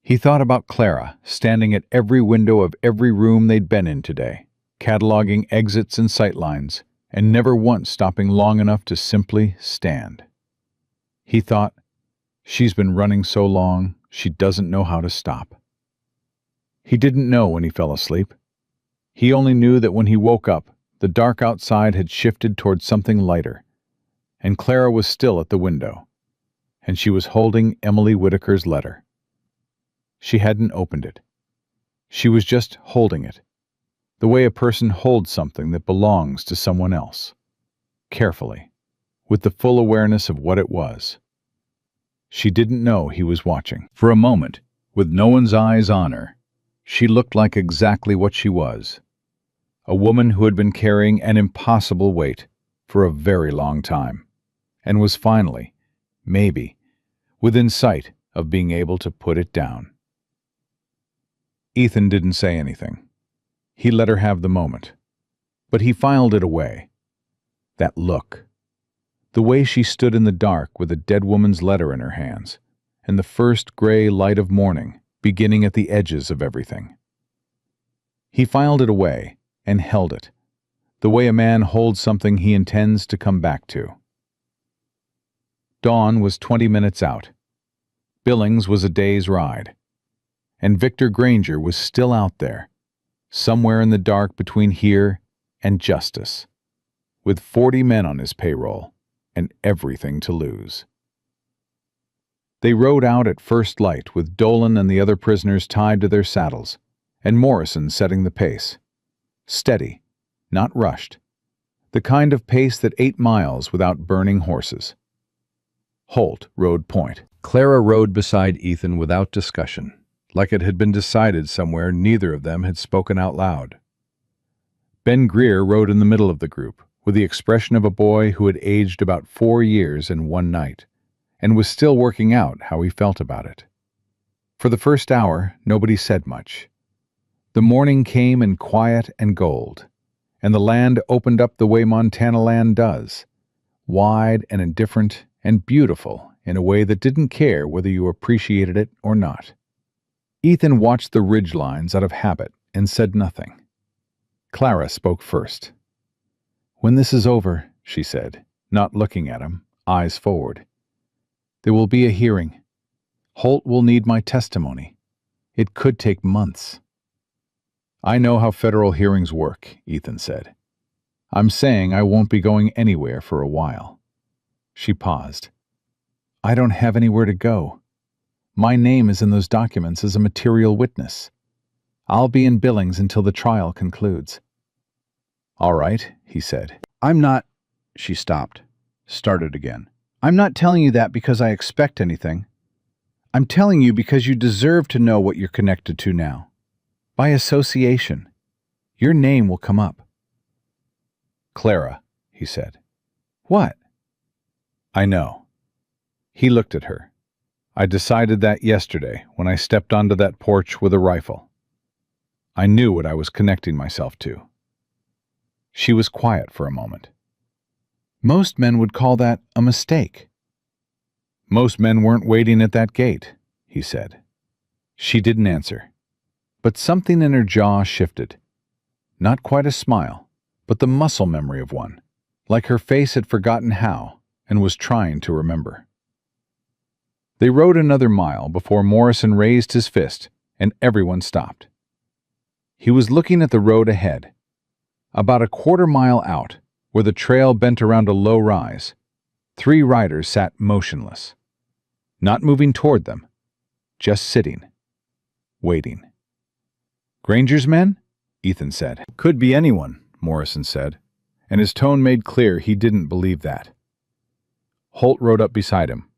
He thought about Clara, standing at every window of every room they'd been in today, cataloging exits and sightlines, and never once stopping long enough to simply stand. He thought, she's been running so long, she doesn't know how to stop. He didn't know when he fell asleep. He only knew that when he woke up, the dark outside had shifted toward something lighter, and Clara was still at the window, and she was holding Emily Whitaker's letter. She hadn't opened it. She was just holding it, the way a person holds something that belongs to someone else, carefully, with the full awareness of what it was. She didn't know he was watching. For a moment, with no one's eyes on her, she looked like exactly what she was, a woman who had been carrying an impossible weight for a very long time, and was finally, maybe, within sight of being able to put it down. Ethan didn't say anything. He let her have the moment, but he filed it away. That look, the way she stood in the dark with a dead woman's letter in her hands, and the first gray light of morning beginning at the edges of everything. He filed it away and held it, the way a man holds something he intends to come back to. Dawn was 20 minutes out. Billings was a day's ride. And Victor Granger was still out there, somewhere in the dark between here and Justice, with 40 men on his payroll and everything to lose. They rode out at first light with Dolan and the other prisoners tied to their saddles, and Morrison setting the pace. Steady, not rushed, the kind of pace that 8 miles without burning horses. Holt rode point. Clara rode beside Ethan without discussion, like it had been decided somewhere neither of them had spoken out loud. Ben Greer rode in the middle of the group, with the expression of a boy who had aged about 4 years in one night, and was still working out how he felt about it. For the first hour, nobody said much. The morning came in quiet and gold, and the land opened up the way Montana land does, wide and indifferent and beautiful in a way that didn't care whether you appreciated it or not. Ethan watched the ridge lines out of habit and said nothing. Clara spoke first. "When this is over," she said, not looking at him, eyes forward, "there will be a hearing. Holt will need my testimony. It could take months." "I know how federal hearings work," Ethan said. "I'm saying I won't be going anywhere for a while." She paused. "I don't have anywhere to go. My name is in those documents as a material witness. I'll be in Billings until the trial concludes." "All right," he said. I'm not... She stopped, started again. "I'm not telling you that because I expect anything. I'm telling you because you deserve to know what you're connected to now. By association. Your name will come up." "Clara," he said. "What?" "I know." He looked at her. "I decided that yesterday when I stepped onto that porch with a rifle. I knew what I was connecting myself to." She was quiet for a moment. "Most men would call that a mistake." "Most men weren't waiting at that gate," he said. She didn't answer, but something in her jaw shifted. Not quite a smile, but the muscle memory of one, like her face had forgotten how and was trying to remember. They rode another mile before Morrison raised his fist and everyone stopped. He was looking at the road ahead. About a quarter-mile out, where the trail bent around a low rise, 3 riders sat motionless, not moving toward them, just sitting, waiting. "Granger's men?" Ethan said. "Could be anyone," Morrison said, and his tone made clear he didn't believe that. Holt rode up beside him.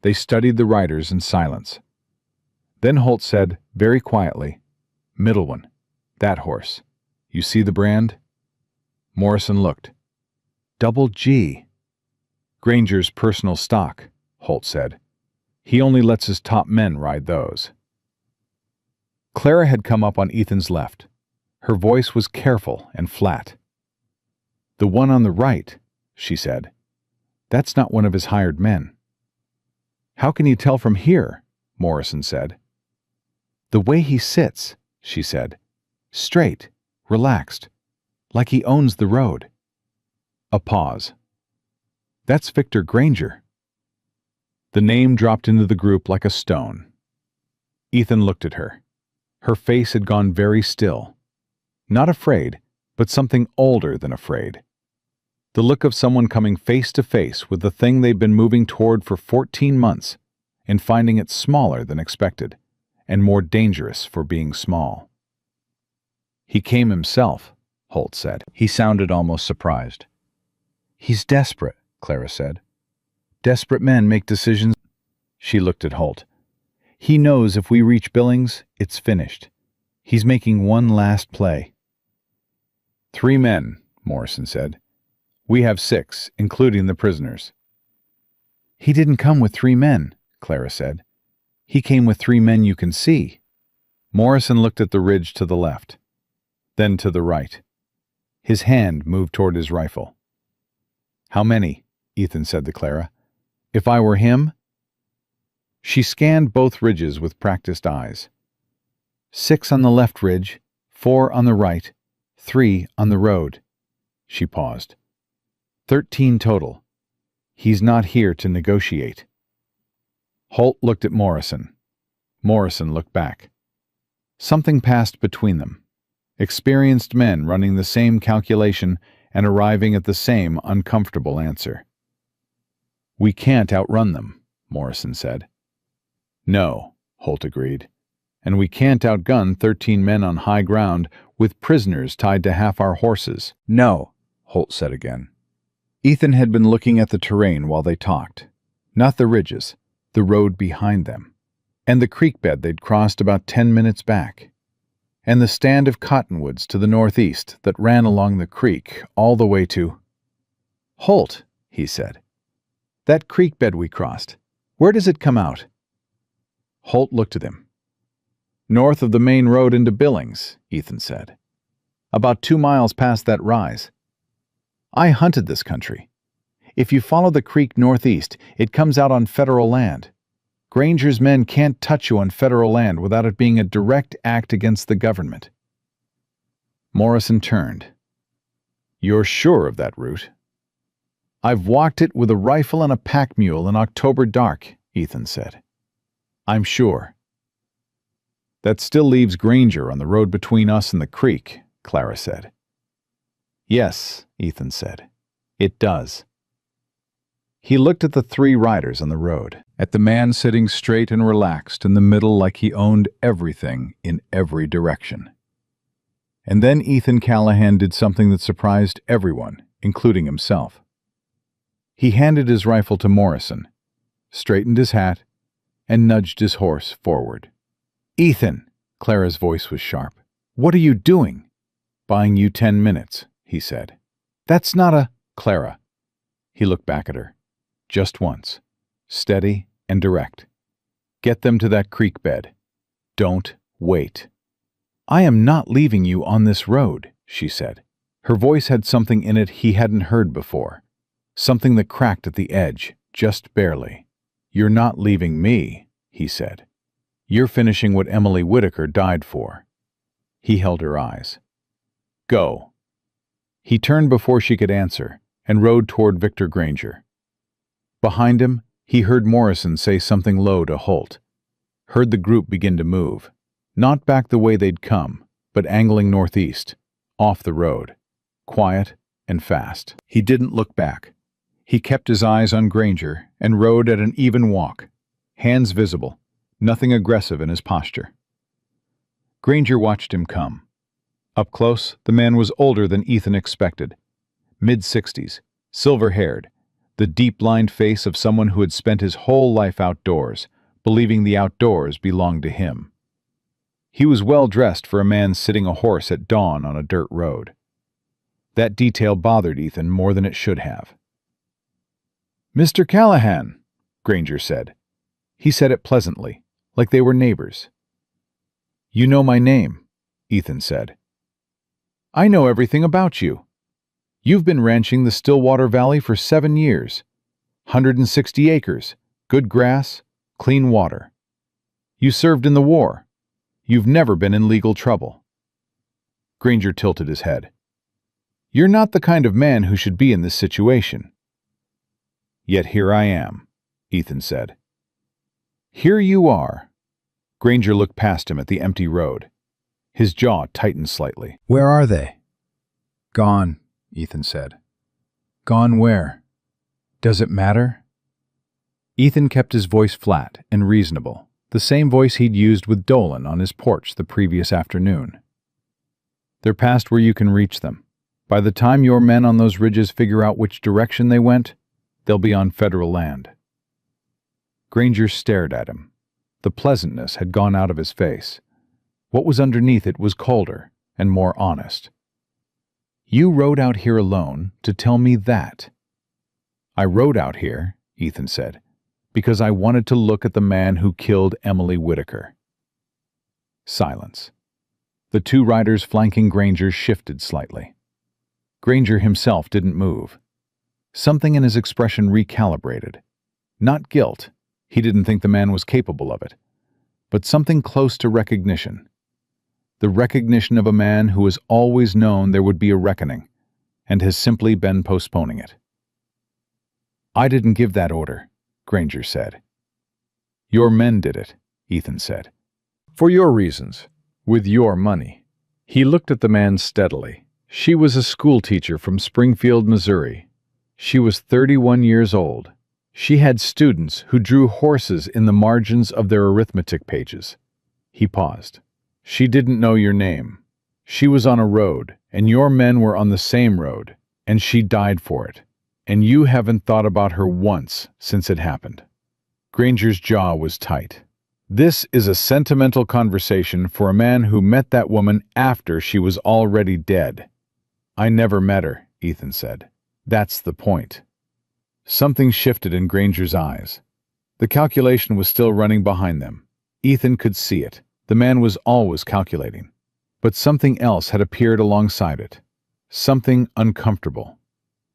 They studied the riders in silence. Then Holt said, very quietly, "Middle one, that horse. You see the brand?" Morrison looked. "Double G." "Granger's personal stock," Holt said. "He only lets his top men ride those." Clara had come up on Ethan's left. Her voice was careful and flat. "The one on the right," she said. "That's not one of his hired men." "How can you tell from here?" Morrison said. "The way he sits," she said. "Straight, relaxed, like he owns the road." A pause. "That's Victor Granger." The name dropped into the group like a stone. Ethan looked at her. Her face had gone very still. Not afraid, but something older than afraid. The look of someone coming face to face with the thing they'd been moving toward for 14 months and finding it smaller than expected and more dangerous for being small. He came himself, Holt said. He sounded almost surprised. He's desperate, Clara said. Desperate men make decisions. She looked at Holt. He knows if we reach Billings, it's finished. He's making one last play. 3 men, Morrison said. We have 6, including the prisoners. He didn't come with 3 men, Clara said. He came with 3 men you can see. Morrison looked at the ridge to the left, then to the right. His hand moved toward his rifle. How many? Ethan said to Clara. If I were him? She scanned both ridges with practiced eyes. 6 on the left ridge, 4 on the right, 3 on the road. She paused. 13 total. He's not here to negotiate. Holt looked at Morrison. Morrison looked back. Something passed between them. Experienced men running the same calculation and arriving at the same uncomfortable answer. We can't outrun them, Morrison said. No, Holt agreed. And we can't outgun 13 men on high ground with prisoners tied to half our horses. No, Holt said again. Ethan had been looking at the terrain while they talked. Not the ridges, the road behind them. And the creek bed they'd crossed about 10 minutes back. And the stand of cottonwoods to the northeast that ran along the creek all the way to... Holt, he said. That creek bed we crossed, where does it come out? Holt looked at him. North of the main road into Billings, Ethan said. About 2 miles past that rise. I hunted this country. If you follow the creek northeast, it comes out on federal land. Granger's men can't touch you on federal land without it being a direct act against the government. Morrison turned. You're sure of that route? I've walked it with a rifle and a pack mule in October dark, Ethan said. I'm sure. That still leaves Granger on the road between us and the creek, Clara said. Yes, Ethan said. It does. He looked at the 3 riders on the road, at the man sitting straight and relaxed in the middle like he owned everything in every direction. And then Ethan Callahan did something that surprised everyone, including himself. He handed his rifle to Morrison, straightened his hat, and nudged his horse forward. Ethan, Clara's voice was sharp. What are you doing? Buying you 10 minutes, he said. That's not a... Clara. He looked back at her. Just once. Steady and direct. Get them to that creek bed. Don't wait. I am not leaving you on this road, she said. Her voice had something in it he hadn't heard before. Something that cracked at the edge, just barely. You're not leaving me, he said. You're finishing what Emily Whitaker died for. He held her eyes. Go. He turned before she could answer and rode toward Victor Granger. Behind him, he heard Morrison say something low to Holt. Heard the group begin to move. Not back the way they'd come, but angling northeast, off the road. Quiet and fast. He didn't look back. He kept his eyes on Granger and rode at an even walk, hands visible, nothing aggressive in his posture. Granger watched him come. Up close, the man was older than Ethan expected. Mid-60s, silver-haired, the deep-lined face of someone who had spent his whole life outdoors, believing the outdoors belonged to him. He was well-dressed for a man sitting a horse at dawn on a dirt road. That detail bothered Ethan more than it should have. Mr. Callahan, Granger said. He said it pleasantly, like they were neighbors. You know my name, Ethan said. I know everything about you. You've been ranching the Stillwater Valley for 7 years. 160 acres, good grass, clean water. You served in the war. You've never been in legal trouble. Granger tilted his head. You're not the kind of man who should be in this situation. Yet here I am, Ethan said. Here you are. Granger looked past him at the empty road. His jaw tightened slightly. Where are they? Gone, Ethan said. Gone where? Does it matter? Ethan kept his voice flat and reasonable, the same voice he'd used with Dolan on his porch the previous afternoon. They're past where you can reach them. By the time your men on those ridges figure out which direction they went, they'll be on federal land." Granger stared at him. The pleasantness had gone out of his face. What was underneath it was colder and more honest. "You rode out here alone to tell me that." "I rode out here," Ethan said, "because I wanted to look at the man who killed Emily Whitaker." Silence. The two riders flanking Granger shifted slightly. Granger himself didn't move. Something in his expression recalibrated. Not guilt. He didn't think the man was capable of it. But something close to recognition. The recognition of a man who has always known there would be a reckoning, and has simply been postponing it. "I didn't give that order," Granger said. "Your men did it," Ethan said. "For your reasons. With your money." He looked at the man steadily. She was a schoolteacher from Springfield, Missouri. She was 31 years old. She had students who drew horses in the margins of their arithmetic pages. He paused. "She didn't know your name. She was on a road, and your men were on the same road, and she died for it. And you haven't thought about her once since it happened." Granger's jaw was tight. "This is a sentimental conversation for a man who met that woman after she was already dead." "I never met her," Ethan said. "That's the point." Something shifted in Granger's eyes. The calculation was still running behind them. Ethan could see it. The man was always calculating. But something else had appeared alongside it. Something uncomfortable.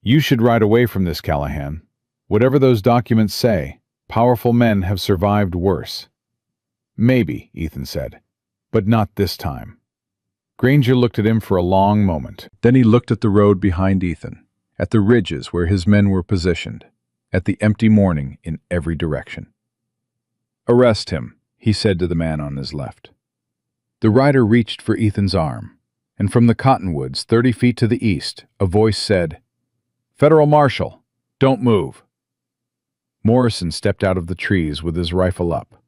"You should ride away from this, Callahan. Whatever those documents say, powerful men have survived worse." "Maybe," Ethan said, "but not this time." Granger looked at him for a long moment. Then he looked at the road behind Ethan, at the ridges where his men were positioned, at the empty morning in every direction. "Arrest him," he said to the man on his left. The rider reached for Ethan's arm, and from the cottonwoods 30 feet to the east, a voice said, "Federal Marshal, don't move." Morrison stepped out of the trees with his rifle up.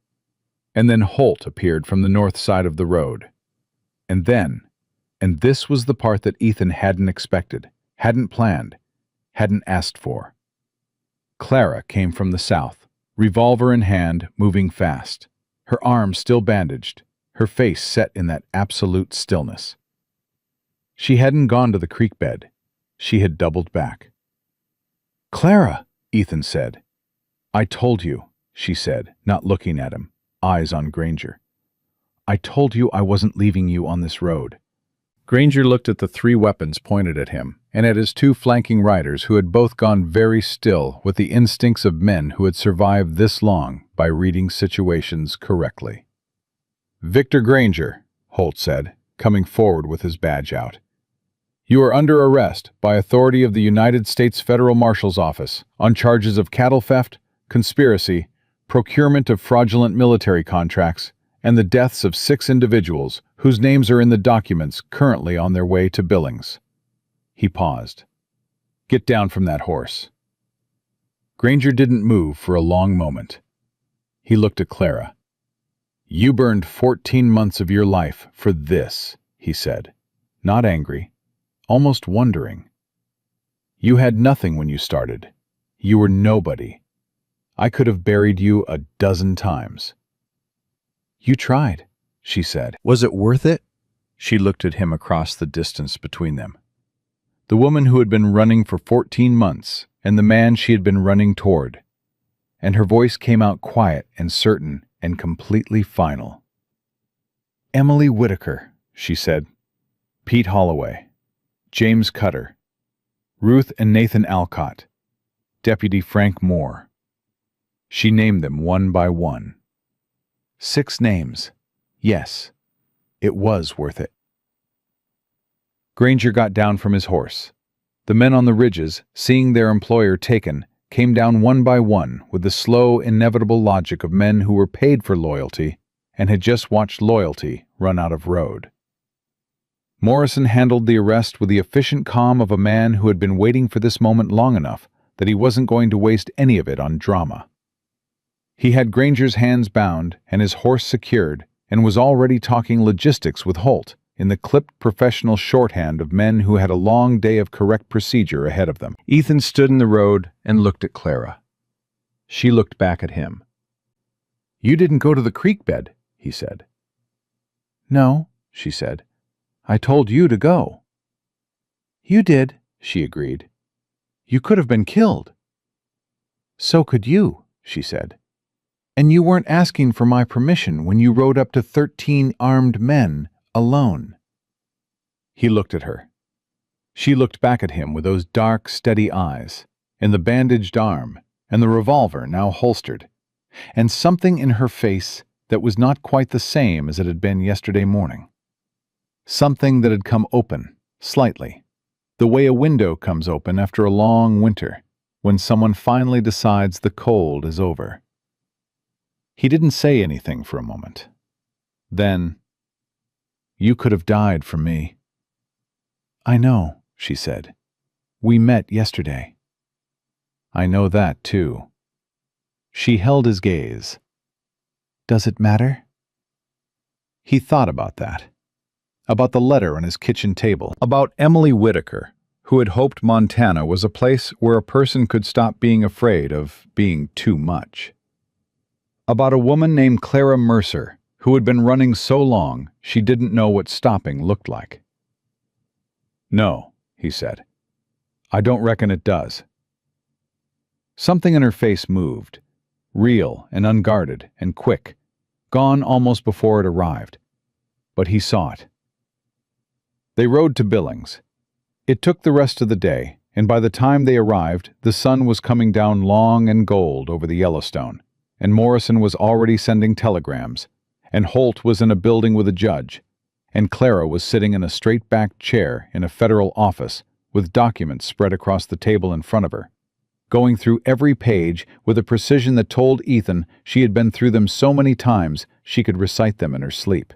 And then Holt appeared from the north side of the road. And then, and this was the part that Ethan hadn't expected, hadn't planned, hadn't asked for. Clara came from the south, revolver in hand, moving fast, her arm still bandaged, her face set in that absolute stillness. She hadn't gone to the creek bed. She had doubled back. "Clara," Ethan said. "I told you," she said, not looking at him, eyes on Granger. "I told you I wasn't leaving you on this road." Granger looked at the 3 weapons pointed at him, and at his 2 flanking riders who had both gone very still with the instincts of men who had survived this long by reading situations correctly. "Victor Granger," Holt said, coming forward with his badge out. "You are under arrest by authority of the United States Federal Marshal's Office on charges of cattle theft, conspiracy, procurement of fraudulent military contracts, and the deaths of 6 individuals whose names are in the documents currently on their way to Billings." He paused. "Get down from that horse." Granger didn't move for a long moment. He looked at Clara. "You burned 14 months of your life for this," he said, not angry, almost wondering. "You had nothing when you started. You were nobody. I could have buried you a dozen times." "You tried," she said. "Was it worth it?" She looked at him across the distance between them. The woman who had been running for 14 months and the man she had been running toward. And her voice came out quiet and certain and completely final. "Emily Whitaker," she said. "Pete Holloway. James Cutter. Ruth and Nathan Alcott. Deputy Frank Moore." She named them one by one. 6 names. Yes, it was worth it. Granger got down from his horse. The men on the ridges, seeing their employer taken, came down one by one with the slow, inevitable logic of men who were paid for loyalty and had just watched loyalty run out of road. Morrison handled the arrest with the efficient calm of a man who had been waiting for this moment long enough that he wasn't going to waste any of it on drama. He had Granger's hands bound and his horse secured and was already talking logistics with Holt in the clipped professional shorthand of men who had a long day of correct procedure ahead of them. Ethan stood in the road and looked at Clara. She looked back at him. "You didn't go to the creek bed," he said. "No," she said. "I told you to go." "You did," she agreed. "You could have been killed." "So could you," she said. "And you weren't asking for my permission when you rode up to 13 armed men alone." He looked at her. She looked back at him with those dark, steady eyes, and the bandaged arm, and the revolver now holstered, and something in her face that was not quite the same as it had been yesterday morning. Something that had come open, slightly, the way a window comes open after a long winter, when someone finally decides the cold is over. He didn't say anything for a moment. Then, "You could have died for me." "I know," she said. "We met yesterday." "I know that, too." She held his gaze. "Does it matter?" He thought about that. About the letter on his kitchen table. About Emily Whitaker, who had hoped Montana was a place where a person could stop being afraid of being too much. About a woman named Clara Mercer, who had been running so long she didn't know what stopping looked like. "No," he said. "I don't reckon it does." Something in her face moved, real and unguarded and quick, gone almost before it arrived. But he saw it. They rode to Billings. It took the rest of the day, and by the time they arrived, the sun was coming down long and gold over the Yellowstone, and Morrison was already sending telegrams, and Holt was in a building with a judge, and Clara was sitting in a straight-backed chair in a federal office with documents spread across the table in front of her, going through every page with a precision that told Ethan she had been through them so many times she could recite them in her sleep.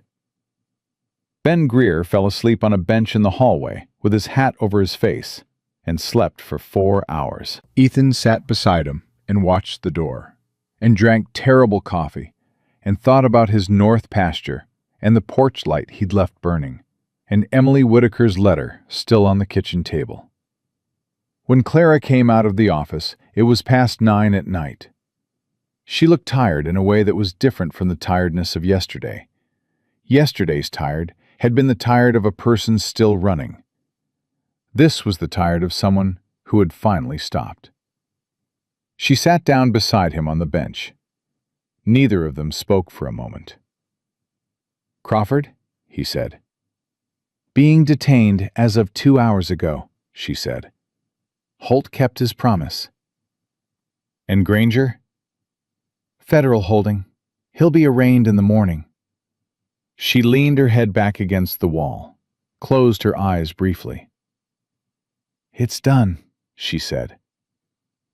Ben Greer fell asleep on a bench in the hallway with his hat over his face and slept for 4 hours. Ethan sat beside him and watched the door, and drank terrible coffee, and thought about his north pasture and the porch light he'd left burning, and Emily Whitaker's letter still on the kitchen table. When Clara came out of the office, it was past 9 at night. She looked tired in a way that was different from the tiredness of yesterday. Yesterday's tired had been the tired of a person still running. This was the tired of someone who had finally stopped. She sat down beside him on the bench. Neither of them spoke for a moment. "Crawford," he said. "Being detained as of 2 hours ago," she said. "Holt kept his promise." "And Granger?" "Federal holding. He'll be arraigned in the morning." She leaned her head back against the wall, closed her eyes briefly. "It's done," she said.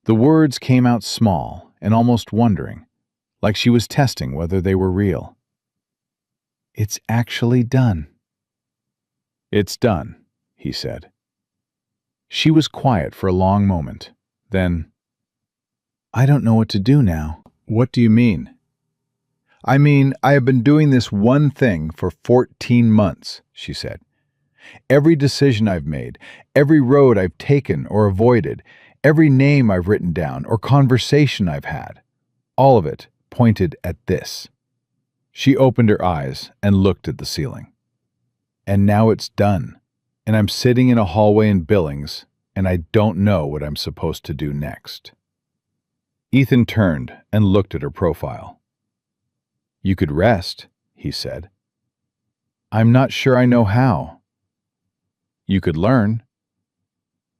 The words came out small and almost wondering, like she was testing whether they were real. "It's actually done." "It's done," he said. She was quiet for a long moment. Then, "I don't know what to do now." "What do you mean?" "I mean, I have been doing this one thing for 14 months, she said. "Every decision I've made, every road I've taken or avoided, every name I've written down or conversation I've had, all of it pointed at this." She opened her eyes and looked at the ceiling. "And now it's done, and I'm sitting in a hallway in Billings, and I don't know what I'm supposed to do next." Ethan turned and looked at her profile. "You could rest," he said. "I'm not sure I know how." "You could learn."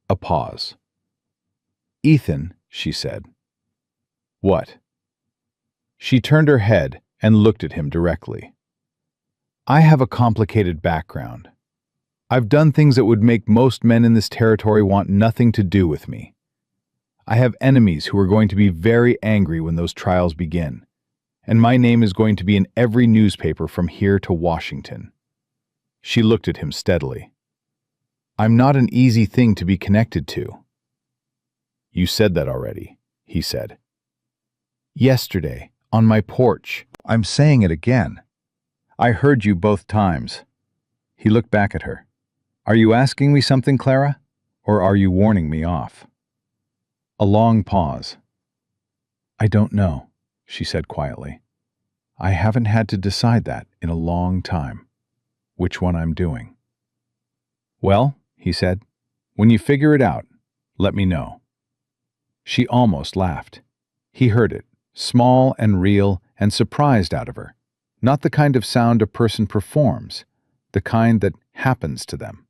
A pause. "Ethan," she said. "What?" She turned her head and looked at him directly. "I have a complicated background. I've done things that would make most men in this territory want nothing to do with me. I have enemies who are going to be very angry when those trials begin, and my name is going to be in every newspaper from here to Washington." She looked at him steadily. "I'm not an easy thing to be connected to." "You said that already," he said. "Yesterday, on my porch. I'm saying it again. I heard you both times." He looked back at her. "Are you asking me something, Clara? Or are you warning me off?" A long pause. "I don't know," she said quietly. "I haven't had to decide that in a long time, which one I'm doing." "Well," he said, "when you figure it out, let me know." She almost laughed. He heard it, small and real and surprised out of her. Not the kind of sound a person performs, the kind that happens to them.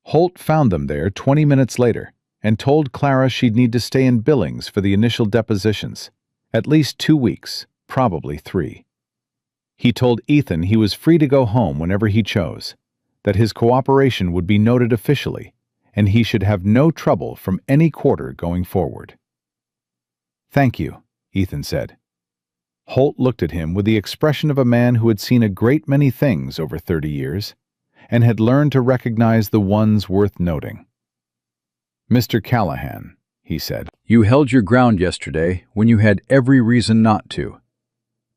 Holt found them there 20 minutes later and told Clara she'd need to stay in Billings for the initial depositions. At least 2 weeks, probably 3. He told Ethan he was free to go home whenever he chose, that his cooperation would be noted officially, and he should have no trouble from any quarter going forward. "Thank you," Ethan said. Holt looked at him with the expression of a man who had seen a great many things over 30 years, and had learned to recognize the ones worth noting. "Mr. Callahan," he said, "you held your ground yesterday when you had every reason not to.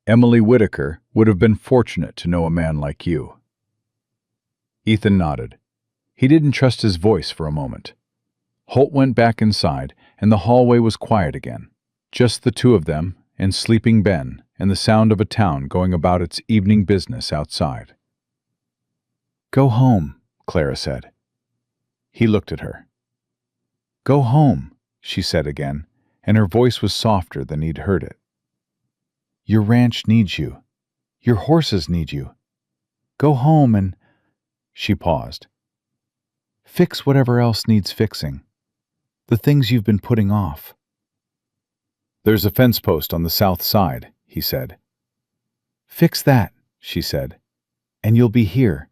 Emily Whittaker would have been fortunate to know a man like you." Ethan nodded. He didn't trust his voice for a moment. Holt went back inside, and the hallway was quiet again. Just the two of them, and sleeping Ben, and the sound of a town going about its evening business outside. "Go home," Clara said. He looked at her. "Go home," she said again, and her voice was softer than he'd heard it. "Your ranch needs you. Your horses need you. Go home and—" She paused. "Fix whatever else needs fixing. The things you've been putting off." "There's a fence post on the south side," he said. "Fix that," she said, "and you'll be here,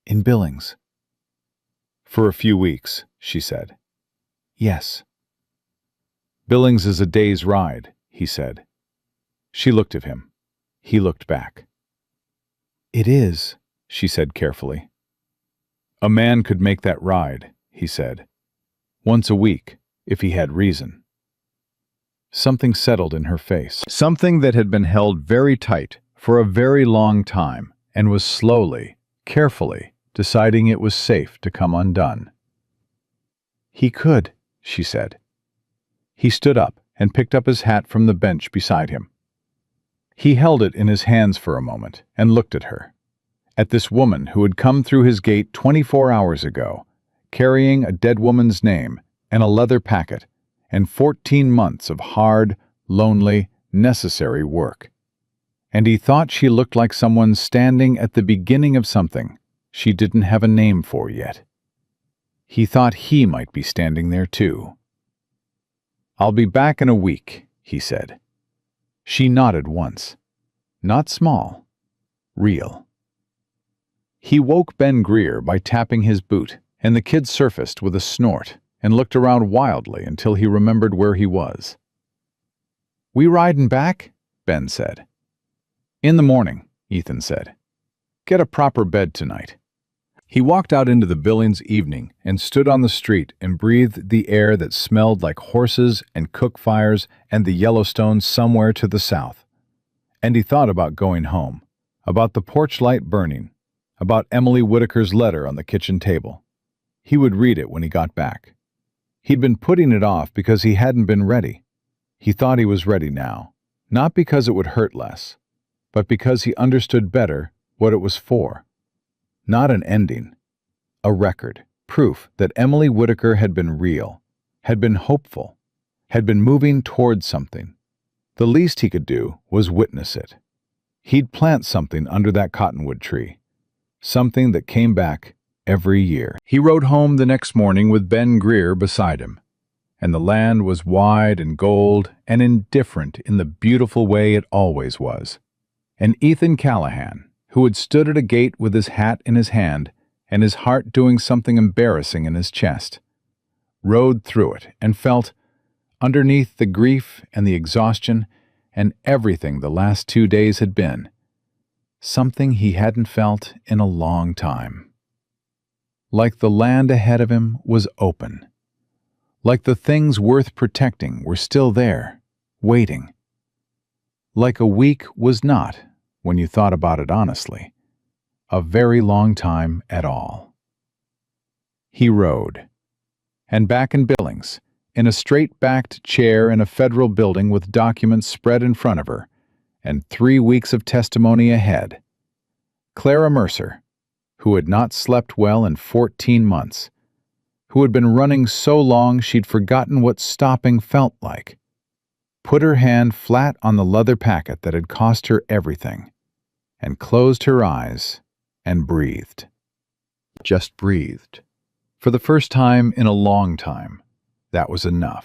in Billings." "For a few weeks," she said. "Yes." "Billings is a day's ride," he said. She looked at him. He looked back. "It is," she said carefully. "A man could make that ride," he said. "Once a week, if he had reason." Something settled in her face. Something that had been held very tight for a very long time and was slowly, carefully, deciding it was safe to come undone. "He could," she said. He stood up and picked up his hat from the bench beside him. He held it in his hands for a moment and looked at her. At this woman who had come through his gate 24 hours ago, carrying a dead woman's name and a leather packet, and 14 months of hard, lonely, necessary work. And he thought she looked like someone standing at the beginning of something she didn't have a name for yet. He thought he might be standing there too. "I'll be back in a week," he said. She nodded once. Not small. Real. He woke Ben Greer by tapping his boot, and the kid surfaced with a snort and looked around wildly until he remembered where he was. "We ridin' back?" Ben said. "In the morning," Ethan said. "Get a proper bed tonight." He walked out into the Billings evening and stood on the street and breathed the air that smelled like horses and cook fires and the Yellowstone somewhere to the south. And he thought about going home, about the porch light burning, about Emily Whittaker's letter on the kitchen table. He would read it when he got back. He'd been putting it off because he hadn't been ready. He thought he was ready now, not because it would hurt less, but because he understood better what it was for. Not an ending. A record, proof that Emily Whittaker had been real, had been hopeful, had been moving toward something. The least he could do was witness it. He'd plant something under that cottonwood tree, something that came back every year. He rode home the next morning with Ben Greer beside him, and the land was wide and gold and indifferent in the beautiful way it always was. And Ethan Callahan, who had stood at a gate with his hat in his hand and his heart doing something embarrassing in his chest, rode through it and felt, underneath the grief and the exhaustion and everything the last 2 days had been, something he hadn't felt in a long time. Like the land ahead of him was open. Like the things worth protecting were still there, waiting. Like a week was not, when you thought about it honestly. a very long time at all. He rode. And back in Billings, in a straight-backed chair in a federal building with documents spread in front of her, and 3 weeks of testimony ahead, Clara Mercer, who had not slept well in 14 months, who had been running so long she'd forgotten what stopping felt like, put her hand flat on the leather packet that had cost her everything, and closed her eyes and breathed. Just breathed. For the first time in a long time, that was enough.